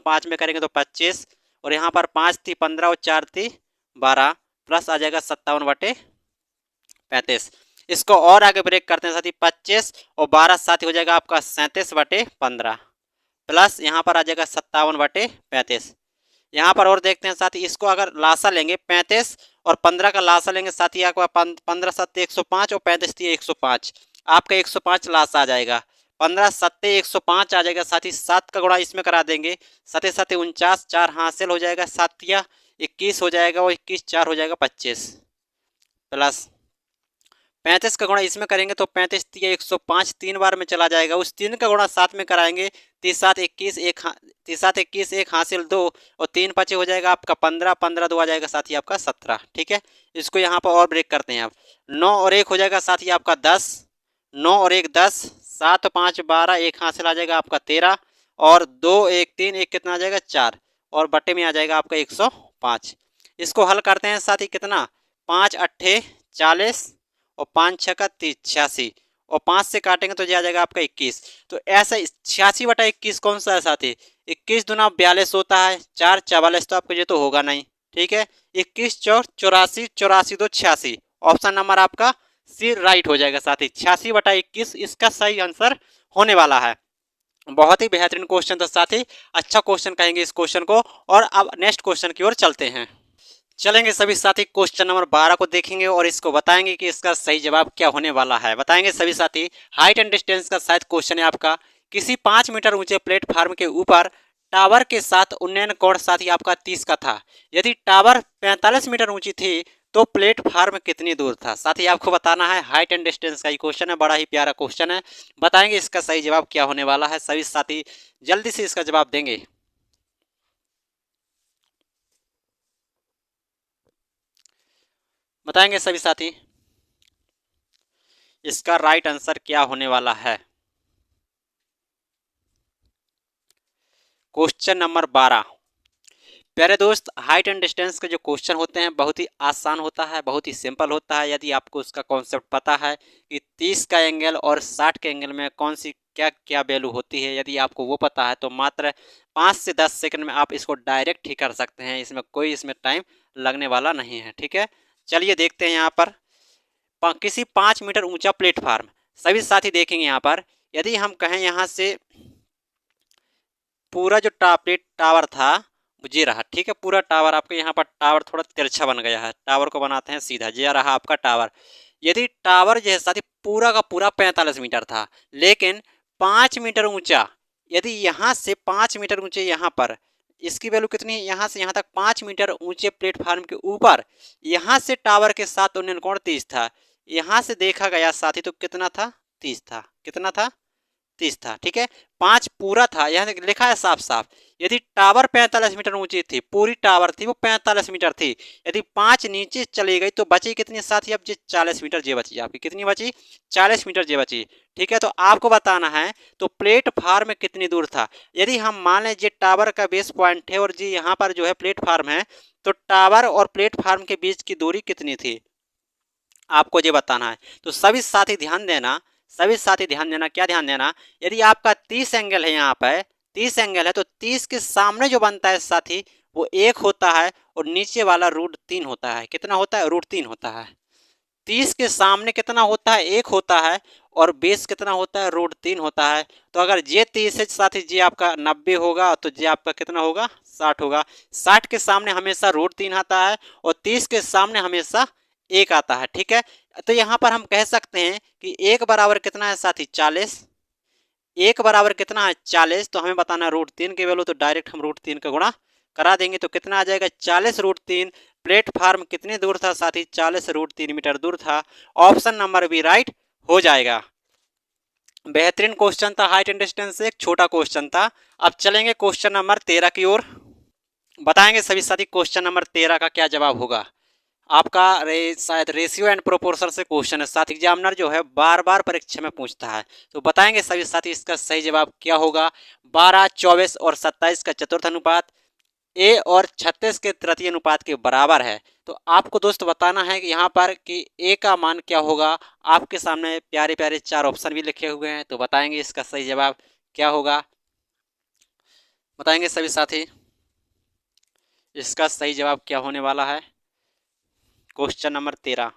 5 में करेंगे तो 25, और यहाँ पर 5×3 = 15 और 4×3 = 12 प्लस आ जाएगा 57/35। इसको और आगे ब्रेक करते हैं साथ ही 25 और 12 साथ हो जाएगा आपका 37/15 प्लस यहाँ पर आ जाएगा 57/35। यहाँ पर और देखते हैं साथी, इसको अगर लासा लेंगे 35 और 15 का लासा लेंगे साथी आपका 15×7 = 105 और 35×3 = 105, आपका 105 लासा आ जाएगा। 15×7 = 105 आ जाएगा साथी, 7 का गुणा इसमें करा देंगे, 7×7 = 49, 4 हासिल हो जाएगा, 7×21 हो जाएगा और 21×4 हो जाएगा 25, प्लस 35 का गुणा इसमें करेंगे तो 35×3 = 105, 3 बार में चला जाएगा, उस 3 का गुणा 7 में कराएंगे, 3×7 = 21, 3×7 = 21, 1 हासिल 2 और 3×5 हो जाएगा आपका 15, 15×2 आ जाएगा साथी आपका 17। ठीक है, इसको यहाँ पर और ब्रेक करते हैं आप, 9 और 1 हो जाएगा साथी आपका 10, 9 और 1 10, 7 5 12, 1 हासिल आ जाएगा आपका 13 और 2 1 3, 1 कितना आ जाएगा 4 और बटे में आ जाएगा आपका 105। इसको हल करते हैं साथी कितना, 5×8 = 40 और 5×6 = 86 और 5 से काटेंगे तो आ जाएगा आपका 21। तो ऐसा 86/21 कौन सा है साथी, 21 दूना 42 होता है, 4 44 तो आपको ये तो होगा नहीं। ठीक है, 21 4 84, 84 2 86, ऑप्शन नंबर आपका सी राइट हो जाएगा साथी, 86/21 इसका सही आंसर होने वाला है। बहुत ही बेहतरीन क्वेश्चन था साथी, अच्छा क्वेश्चन कहेंगे इस क्वेश्चन को। और अब नेक्स्ट क्वेश्चन की ओर चलते हैं, चलेंगे सभी साथी क्वेश्चन नंबर 12 को देखेंगे और इसको बताएंगे कि इसका सही जवाब क्या होने वाला है, बताएंगे सभी साथी। हाइट एंड डिस्टेंस का शायद क्वेश्चन है आपका, किसी 5 मीटर ऊंचे प्लेटफार्म के ऊपर टावर के साथ उन्नयन कोण साथी आपका 30 का था, यदि टावर 45 मीटर ऊंची थी तो प्लेटफार्म कितनी दूर था, साथी आपको बताना है। हाइट एंड डिस्टेंस का ये क्वेश्चन है, बड़ा ही प्यारा क्वेश्चन है, बताएंगे इसका सही जवाब क्या होने वाला है। सभी साथी जल्दी से इसका जवाब देंगे, बताएंगे सभी साथी इसका राइट आंसर क्या होने वाला है। क्वेश्चन नंबर 12, प्यारे दोस्त, हाइट एंड डिस्टेंस के जो क्वेश्चन होते हैं बहुत ही आसान होता है, बहुत ही सिंपल होता है, यदि आपको उसका कॉन्सेप्ट पता है कि 30 का एंगल और 60 के एंगल में कौन सी क्या क्या वैल्यू होती है, यदि आपको वो पता है तो मात्र 5 से 10 सेकंड में आप इसको डायरेक्ट ही कर सकते हैं, इसमें कोई इसमें टाइम लगने वाला नहीं है। ठीक है, चलिए देखते हैं यहाँ पर किसी 5 मीटर ऊंचा प्लेटफार्म, सभी साथी देखेंगे यहाँ पर, यदि हम कहें यहाँ से पूरा जो टावर था ये रहा। ठीक है, पूरा टावर आपके यहाँ पर टावर थोड़ा तिरछा बन गया है, टावर को बनाते हैं सीधा, ये रहा आपका टावर। यदि टावर जो है साथी पूरा का पूरा 45 मीटर था, लेकिन 5 मीटर ऊंचा, यदि यहाँ से 5 मीटर ऊंचे यहाँ पर इसकी वैल्यू कितनी है, यहाँ से यहाँ तक 5 मीटर ऊंचे प्लेटफार्म के ऊपर यहाँ से टावर के साथ उन्नयन कोण 30 था, यहाँ से देखा गया साथी तो कितना था, 30 था, कितना था 30 था। ठीक है, 5 पूरा था, यहाँ लिखा है साफ साफ, यदि टावर 45 मीटर ऊंची थी, पूरी टावर थी वो 45 मीटर थी, यदि 5 नीचे चली गई तो बची कितनी साथी? अब जी 40 मीटर जे बची, आपकी कितनी बची? 40 मीटर जे बची। ठीक है, तो आपको बताना है तो प्लेटफार्म कितनी दूर था। यदि हम मान लें ये टावर का बेस पॉइंट है और जी यहाँ पर जो है प्लेटफार्म है, तो टावर और प्लेटफार्म के बीच की दूरी कितनी थी, आपको ये बताना है। तो सभी साथी ध्यान देना, सभी साथी ध्यान देना, क्या ध्यान देना, यदि आपका 30 एंगल है, यहाँ पर 30 एंगल है, तो 30 के सामने जो बनता है साथी वो 1 होता है और नीचे वाला √3 होता है। कितना होता है? √3 होता है। 30 के सामने कितना होता है? 1 होता है और बेस कितना होता है? √3 होता है। तो अगर ये 30 है साथी, जी आपका 90 होगा, तो जी आपका कितना होगा? 60 होगा। 60 के सामने हमेशा √3 आता है और 30 के सामने हमेशा 1 आता है। ठीक है, तो यहाँ पर हम कह सकते हैं कि 1 बराबर कितना है साथी? 40। 1 बराबर कितना है? 40। तो हमें बताना है √3 की वैल्यू, तो डायरेक्ट हम √3 का गुणा करा देंगे तो कितना आ जाएगा? 40√3। प्लेटफार्म कितनी दूर था साथी? 40√3 मीटर दूर था। ऑप्शन नंबर बी राइट हो जाएगा। बेहतरीन क्वेश्चन था, हाइट एंड डिस्टेंस से एक छोटा क्वेश्चन था। अब चलेंगे क्वेश्चन नंबर 13 की ओर। बताएंगे सभी साथी क्वेश्चन नंबर 13 का क्या जवाब होगा। आपका शायद रेशियो एंड प्रोपोर्शन से क्वेश्चन है, साथ एग्जामिनर जो है बार बार परीक्षा में पूछता है। तो बताएंगे सभी साथी इसका सही जवाब क्या होगा। 12, 24 और 27 का चतुर्थ अनुपात ए और 36 के तृतीय अनुपात के बराबर है। तो आपको दोस्त बताना है कि यहाँ पर कि ए का मान क्या होगा। आपके सामने प्यारे प्यारे 4 ऑप्शन भी लिखे हुए हैं, तो बताएंगे इसका सही जवाब क्या होगा। बताएंगे सभी साथी इसका सही जवाब क्या होने वाला है। क्वेश्चन नंबर 13,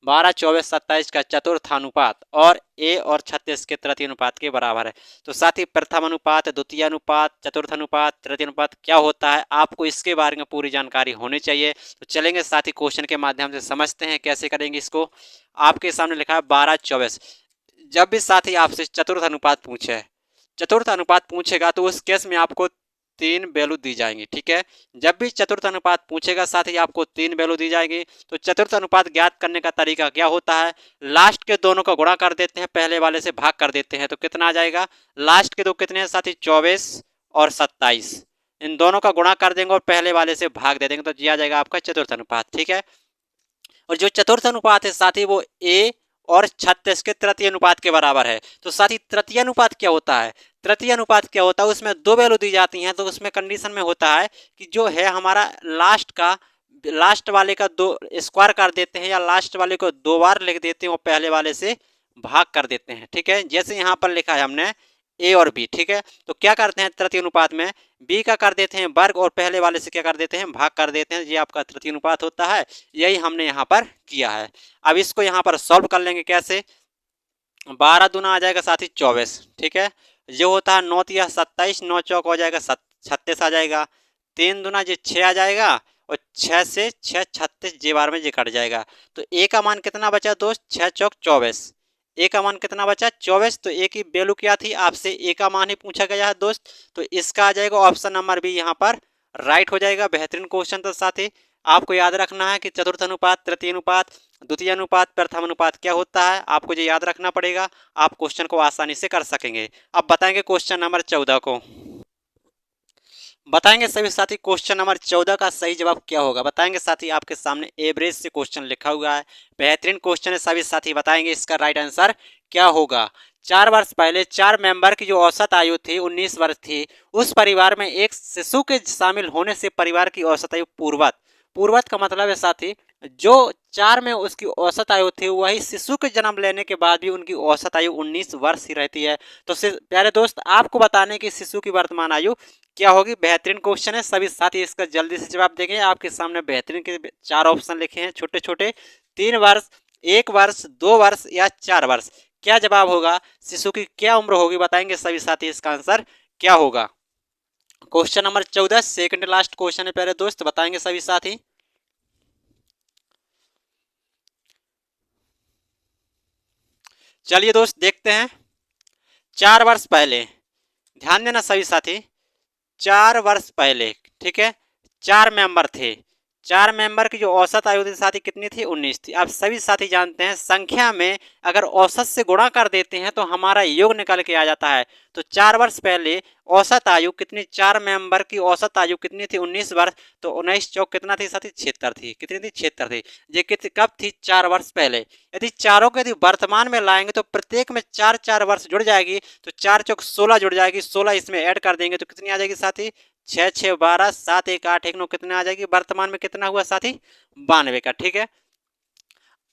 12, 24, 27 का चतुर्थ अनुपात और ए और 36 के तृतीय अनुपात के बराबर है। तो साथ ही प्रथम अनुपात, द्वितीय अनुपात, चतुर्थ अनुपात, तृतीय अनुपात क्या होता है, आपको इसके बारे में पूरी जानकारी होनी चाहिए। तो चलेंगे साथ ही क्वेश्चन के माध्यम से समझते हैं कैसे करेंगे इसको। आपके सामने लिखा है 12, 24। जब भी साथी आपसे चतुर्थ अनुपात पूछे, चतुर्थ अनुपात पूछेगा तो उस केस में आपको 3 वैल्यू दी जाएंगी। ठीक है, जब भी चतुर्थ अनुपात पूछेगा साथ ही आपको 3 वैल्यू दी जाएगी। तो चतुर्थ अनुपात ज्ञात करने का तरीका क्या होता है, लास्ट के दोनों का गुणा कर देते हैं, पहले वाले से भाग कर देते हैं, तो कितना आ जाएगा? लास्ट के दो कितने हैं साथी? 24 और 27। इन दोनों का गुणा कर देंगे और पहले वाले से भाग दे देंगे, तो जी आ जाएगा आपका चतुर्थ अनुपात। ठीक है, और जो चतुर्थ अनुपात है साथी वो ए और 36 के तृतीय अनुपात के बराबर है। तो साथी तृतीय अनुपात क्या होता है? तृतीय अनुपात क्या होता है, उसमें 2 वैल्यू दी जाती हैं। तो उसमें कंडीशन में होता है कि जो है हमारा लास्ट वाले का 2 स्क्वायर कर देते हैं या लास्ट वाले को 2 बार लिख देते हैं और पहले वाले से भाग कर देते हैं। ठीक है, जैसे यहाँ पर लिखा है हमने ए और बी। ठीक है, तो क्या करते हैं तृतीय अनुपात में, बी का कर देते हैं वर्ग और पहले वाले से क्या कर देते हैं? भाग कर देते हैं। ये आपका तृतीय अनुपात होता है, यही हमने यहाँ पर किया है। अब इसको यहाँ पर सॉल्व कर लेंगे कैसे। 12 दूना आ जाएगा साथी 24। ठीक है, जो होता है 9 तिया 27, 9 चौक हो जाएगा 36 आ जाएगा। 3 दूना ये 6 आ जाएगा और 6 से 6 36 जे बार में ये कट जाएगा। तो ए का मान कितना बचा दोस्त? 6 चौक 24। ए का मान कितना बचा? 24। तो ए की वैल्यू क्या थी? आपसे ए का मान ही पूछा गया है दोस्त, तो इसका आ जाएगा ऑप्शन नंबर बी यहाँ पर राइट हो जाएगा। बेहतरीन क्वेश्चन था साथी। आपको याद रखना है कि चतुर्थ अनुपात, तृतीय अनुपात, द्वितीय अनुपात, प्रथम अनुपात क्या होता है, आपको ये याद रखना पड़ेगा। आप क्वेश्चन को आसानी से कर सकेंगे। अब बताएंगे क्वेश्चन नंबर 14 को। बताएंगे सभी साथी क्वेश्चन नंबर 14 का सही जवाब क्या होगा। बताएंगे साथी, आपके सामने एवरेज से क्वेश्चन लिखा हुआ है, बेहतरीन क्वेश्चन है। सभी साथी बताएंगे इसका राइट आंसर क्या होगा। 4 वर्ष पहले 4 मेंबर की जो औसत आयु थी 19 वर्ष थी। उस परिवार में एक शिशु के शामिल होने से परिवार की औसत आयु पूर्वत, पूर्वत का मतलब है साथी जो 4 में उसकी औसत आयु थी वही शिशु के जन्म लेने के बाद भी उनकी औसत आयु 19 वर्ष ही रहती है। तो प्यारे दोस्त आपको बताने की शिशु की वर्तमान आयु क्या होगी। बेहतरीन क्वेश्चन है, सभी साथी इसका जल्दी से जवाब देंगे। आपके सामने बेहतरीन के 4 ऑप्शन लिखे हैं छोटे छोटे, 3 वर्ष, 1 वर्ष, 2 वर्ष या 4 वर्ष। क्या जवाब होगा, शिशु की क्या उम्र होगी, बताएंगे सभी साथी इसका आंसर क्या होगा। Question number 14 second last question है प्यारे दोस्त, बताएंगे सभी साथी। चलिए दोस्त देखते हैं। 4 वर्ष पहले, ध्यान देना सभी साथी, 4 वर्ष पहले, ठीक है, 4 मेंबर थे। 4 मेंबर की जो औसत आयु थी साथी कितनी थी? 19 थी। अब सभी साथी जानते हैं संख्या में अगर औसत से गुणा कर देते हैं तो हमारा योग निकल के आ जाता है। तो 4 वर्ष पहले औसत आयु कितनी, 4 मेंबर की औसत आयु कितनी थी? 19 वर्ष। तो 19 चौक कितना थी साथी? 76 थी। कितनी थी? 76 थी। ये कब थी? 4 वर्ष पहले। यदि चारों को यदि वर्तमान में लाएंगे तो प्रत्येक में 4 वर्ष जुड़ जाएगी, तो 4 चौक 16 जुड़ जाएगी, 16 इसमें ऐड कर देंगे तो कितनी आ जाएगी साथी? 6 6 12, 7 1 8 1 9, कितने आ जाएगी? वर्तमान में कितना हुआ साथी? 92 का। ठीक है,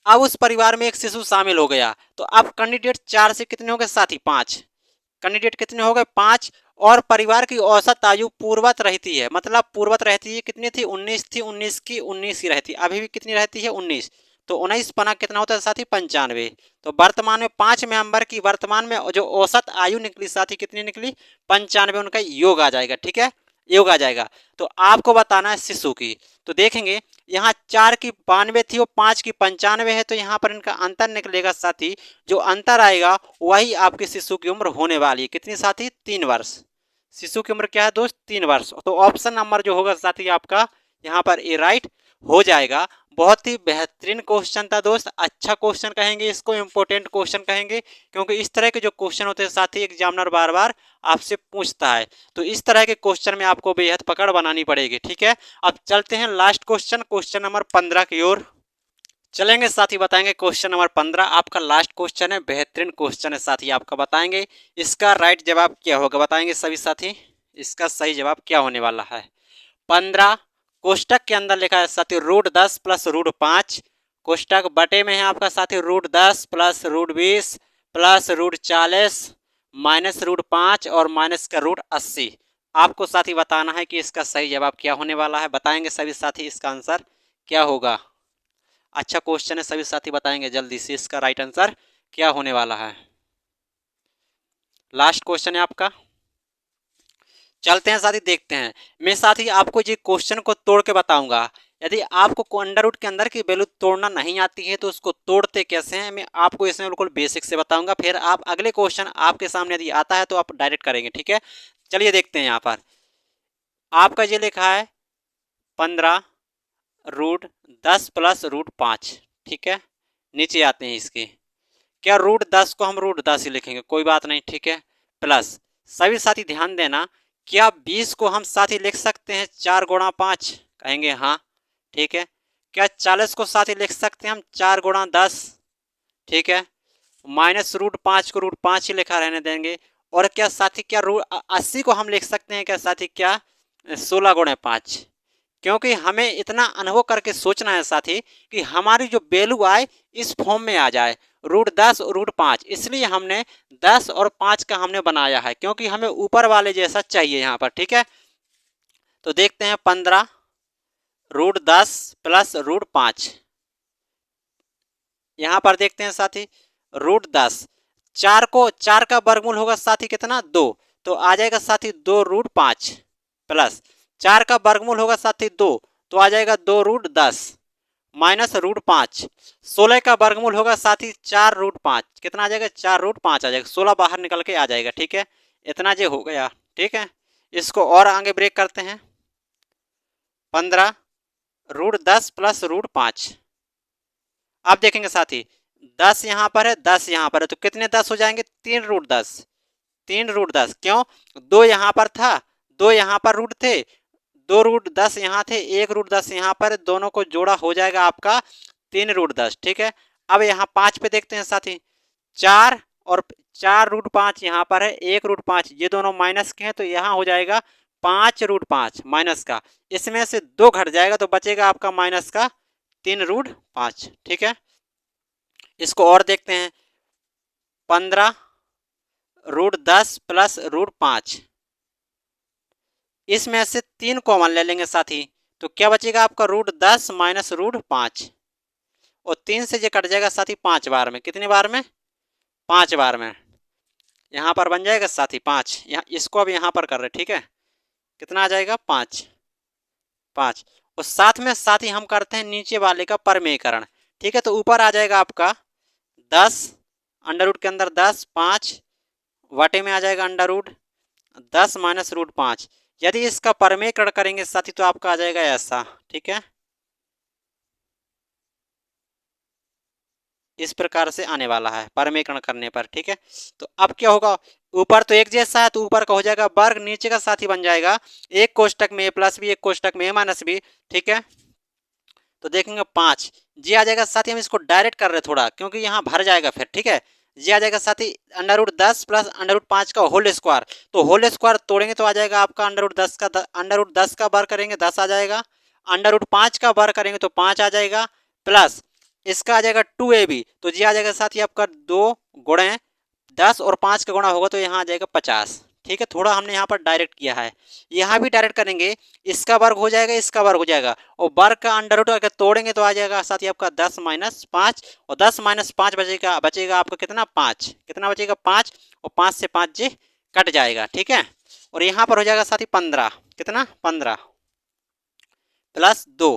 अब उस परिवार में एक शिशु शामिल हो गया, तो अब कैंडिडेट 4 से कितने हो गए साथी? 5। कैंडिडेट कितने हो गए? 5। और परिवार की औसत आयु पूर्ववत रहती है, मतलब पूर्ववत रहती है कितनी थी? 19 थी। 19 की 19 ही रहती है, अभी भी कितनी रहती है? 19। तो 19 पना कितना होता है साथी? 95। तो वर्तमान में 5 मेंबर की वर्तमान में जो औसत आयु निकली साथी कितनी निकली? 95। उनका योग आ जाएगा। ठीक है, योग आ जाएगा। तो आपको बताना है शिशु की। तो देखेंगे यहाँ 4 की 92 थी और 5 की 95 है, तो यहाँ पर इनका अंतर निकलेगा साथी। जो अंतर आएगा वही आपके शिशु की उम्र होने वाली है। कितनी साथी? 3 वर्ष। शिशु की उम्र क्या है दोस्त? 3 वर्ष। तो ऑप्शन नंबर जो होगा साथी आपका यहाँ पर ए राइट हो जाएगा। बहुत ही बेहतरीन क्वेश्चन था दोस्त, अच्छा क्वेश्चन कहेंगे इसको, इंपॉर्टेंट क्वेश्चन कहेंगे, क्योंकि इस तरह के जो क्वेश्चन होते हैं साथी एग्जामिनर बार बार आपसे पूछता है। तो इस तरह के क्वेश्चन में आपको बेहद पकड़ बनानी पड़ेगी। ठीक है, अब चलते हैं लास्ट क्वेश्चन, क्वेश्चन नंबर 15 की ओर चलेंगे साथी। बताएंगे क्वेश्चन नंबर 15 आपका लास्ट क्वेश्चन है, बेहतरीन क्वेश्चन है साथी, आपका बताएंगे इसका राइट जवाब क्या होगा। बताएंगे सभी साथी इसका सही जवाब क्या होने वाला है। 15 कोष्टक के अंदर लिखा है साथी √10 प्लस √5, कोष्टक बटे में है आपका साथी √10 प्लस √20 प्लस √40 माइनस √5 और माइनस का √80। आपको साथी बताना है कि इसका सही जवाब क्या होने वाला है। बताएंगे सभी साथी इसका आंसर क्या होगा। अच्छा क्वेश्चन है, सभी साथी बताएंगे जल्दी से इसका राइट आंसर क्या होने वाला है। लास्ट क्वेश्चन है आपका, चलते हैं साथी देखते हैं। मैं साथी आपको ये क्वेश्चन को तोड़ के बताऊंगा। यदि आपको अंडर रूट के अंदर की वैल्यू तोड़ना नहीं आती है तो उसको तोड़ते कैसे हैं मैं आपको इसमें बिल्कुल बेसिक से बताऊंगा। फिर आप अगले क्वेश्चन आपके सामने यदि आता है तो आप डायरेक्ट करेंगे। ठीक है, चलिए देखते हैं। यहाँ पर आपका ये लिखा है 15√10 प्लस √5। ठीक है, नीचे आते हैं इसके, क्या √10 को हम √10 ही लिखेंगे, कोई बात नहीं। ठीक है, प्लस सभी साथी ध्यान देना, क्या 20 को हम साथी लिख सकते हैं 4 गुणा 5? कहेंगे हाँ। ठीक है, क्या 40 को साथी लिख सकते हैं हम 4 गुणा 10? ठीक है, माइनस √5 को √5 ही लिखा रहने देंगे। और क्या साथी क्या 80 को हम लिख सकते हैं क्या साथी? क्या 16 गुणा 5? क्योंकि हमें इतना अनुभव करके सोचना है साथी कि हमारी जो वैल्यू आए इस फॉर्म में आ जाए, √10 और √5। इसलिए हमने 10 और 5 का हमने बनाया है, क्योंकि हमें ऊपर वाले जैसा चाहिए यहाँ पर। ठीक है, तो देखते हैं 15√10 प्लस √5। यहाँ पर देखते हैं साथी √10, 4 का वर्गमूल होगा साथी कितना? 2। तो आ जाएगा साथी 2√5 प्लस 4 का वर्गमूल होगा साथी 2, तो आ जाएगा 2√10 माइनस √5। 16 का वर्गमूल होगा साथी 4√5, कितना आ जाएगा? 4√5 आ जाएगा, 16 बाहर निकल के आ जाएगा। ठीक है, इतना जो हो गया। ठीक है, इसको और आगे ब्रेक करते हैं। 15√10 प्लस √5। अब देखेंगे साथी 10 यहाँ पर है, 10 यहाँ पर है, तो कितने 10 हो जाएंगे? 3√10। 3√10 क्यों? 2 यहाँ पर था, 2 यहाँ पर रूट थे, 2√10 यहाँ थे, 1√10 यहाँ पर, दोनों को जोड़ा हो जाएगा आपका 3√10। ठीक है, अब यहाँ 5 पे देखते हैं साथी, 4 और 4√5 यहाँ पर है, 1√5 ये दोनों माइनस के हैं, तो यहाँ हो जाएगा 5√5 माइनस का, इसमें से 2 घट जाएगा तो बचेगा आपका माइनस का 3√5। ठीक है, इसको और देखते हैं। 15√10 प्लस √5, इसमें से 3 कॉमन ले लेंगे साथी, तो क्या बचेगा आपका? √10 माइनस √5, और 3 से ये कट जाएगा साथी 5 बार में। कितनी बार में? 5 बार में। यहाँ पर बन जाएगा साथी 5, यहाँ इसको अब यहाँ पर कर रहे। ठीक है, कितना आ जाएगा? 5। और साथ में साथी हम करते हैं नीचे वाले का परमेयकरण। ठीक है, तो ऊपर आ जाएगा आपका 10, अंडर रूट के अंदर 10, 5 वाटे में आ जाएगा अंडर रूट 10 माइनस √5। यदि इसका परमेयकरण करेंगे साथी तो आपका आ जाएगा ऐसा। ठीक है, इस प्रकार से आने वाला है परमीकरण करने पर। ठीक है, तो अब क्या होगा, ऊपर तो एक जैसा है तो ऊपर का हो जाएगा वर्ग, नीचे का साथ ही बन जाएगा एक कोष्टक में a प्लस बी, एक कोष्टक में a माइनस बी। ठीक है, तो देखेंगे 5 जी आ जाएगा, साथ ही हम इसको डायरेक्ट कर रहे हैं थोड़ा क्योंकि यहाँ भर जाएगा फिर। ठीक है, जी आ जाएगा साथ ही √10 प्लस √5 का होल स्क्वायर, तो होल स्क्वायर तोड़ेंगे तो आ जाएगा आपका √10 का √10 का वर्ग करेंगे 10 आ जाएगा, √5 का वर्ग करेंगे तो 5 आ जाएगा, प्लस इसका आ जाएगा 2ab, तो जी आ जाएगा साथ ही आपका 2 गुणे 10 और 5 का गुणा होगा तो यहाँ आ जाएगा 50। ठीक है, थोड़ा हमने यहाँ पर डायरेक्ट किया है, यहाँ भी डायरेक्ट करेंगे, इसका वर्ग हो जाएगा, इसका वर्ग हो जाएगा, और वर्ग का अंडर रूट अगर तोड़ेंगे तो आ जाएगा साथ ही आपका 10 - 5, और 10 - 5 बचेगा आपका कितना 5, कितना बचेगा 5, और 5 से 5 जी कट जाएगा। ठीक है, और यहाँ पर हो जाएगा साथ ही 15, कितना 15 प्लस 2,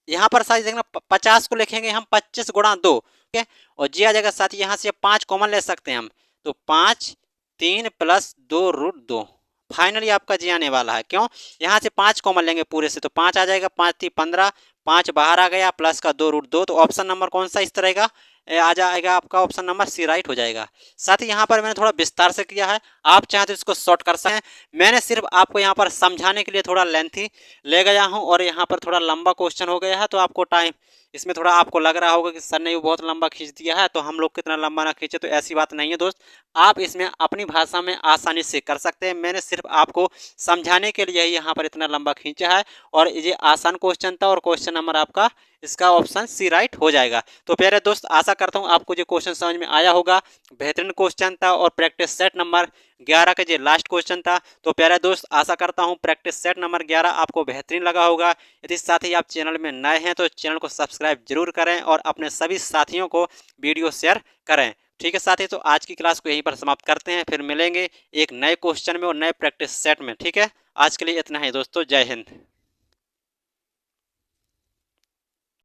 यहाँ पर साथ देखना 50 को लिखेंगे हम 25 गुणा 2। ठीक है, और जी आ जाएगा साथ ही यहाँ से 5 कॉमन ले सकते हैं हम, तो 5 3 प्लस 2√2 फाइनली आपका जी आने वाला है। क्यों, यहाँ से 5 कॉमन लेंगे पूरे से तो 5 आ जाएगा, 5 3 15, 5 बाहर आ गया, प्लस का 2√2, तो ऑप्शन नंबर कौन सा इस तरह का आ जाएगा आपका, ऑप्शन नंबर सी राइट हो जाएगा। साथ ही यहाँ पर मैंने थोड़ा विस्तार से किया है, आप चाहें तो इसको शॉर्ट कर सकते हैं, मैंने सिर्फ आपको यहाँ पर समझाने के लिए थोड़ा लेंथी ले गया हूँ, और यहाँ पर थोड़ा लंबा क्वेश्चन हो गया है तो आपको टाइम इसमें थोड़ा आपको लग रहा होगा कि सर ने वो बहुत लंबा खींच दिया है, तो हम लोग कितना लंबा ना खींचे, तो ऐसी बात नहीं है दोस्त, आप इसमें अपनी भाषा में आसानी से कर सकते हैं। मैंने सिर्फ आपको समझाने के लिए ही यहाँ पर इतना लंबा खींचा है, और ये आसान क्वेश्चन था, और क्वेश्चन नंबर आपका इसका ऑप्शन सी राइट हो जाएगा। तो प्यारे दोस्त, आशा करता हूँ आपको जो क्वेश्चन समझ में आया होगा, बेहतरीन क्वेश्चन था, और प्रैक्टिस सेट नंबर 11 का जो लास्ट क्वेश्चन था। तो प्यारे दोस्त, आशा करता हूँ प्रैक्टिस सेट नंबर 11 आपको बेहतरीन लगा होगा। यदि साथ ही आप चैनल में नए हैं तो चैनल को सब्सक्राइब जरूर करें, और अपने सभी साथियों को वीडियो शेयर करें। ठीक है साथी, तो आज की क्लास को यहीं पर समाप्त करते हैं, फिर मिलेंगे एक नए क्वेश्चन में और नए प्रैक्टिस सेट में। ठीक है, आज के लिए इतना ही दोस्तों, जय हिंद।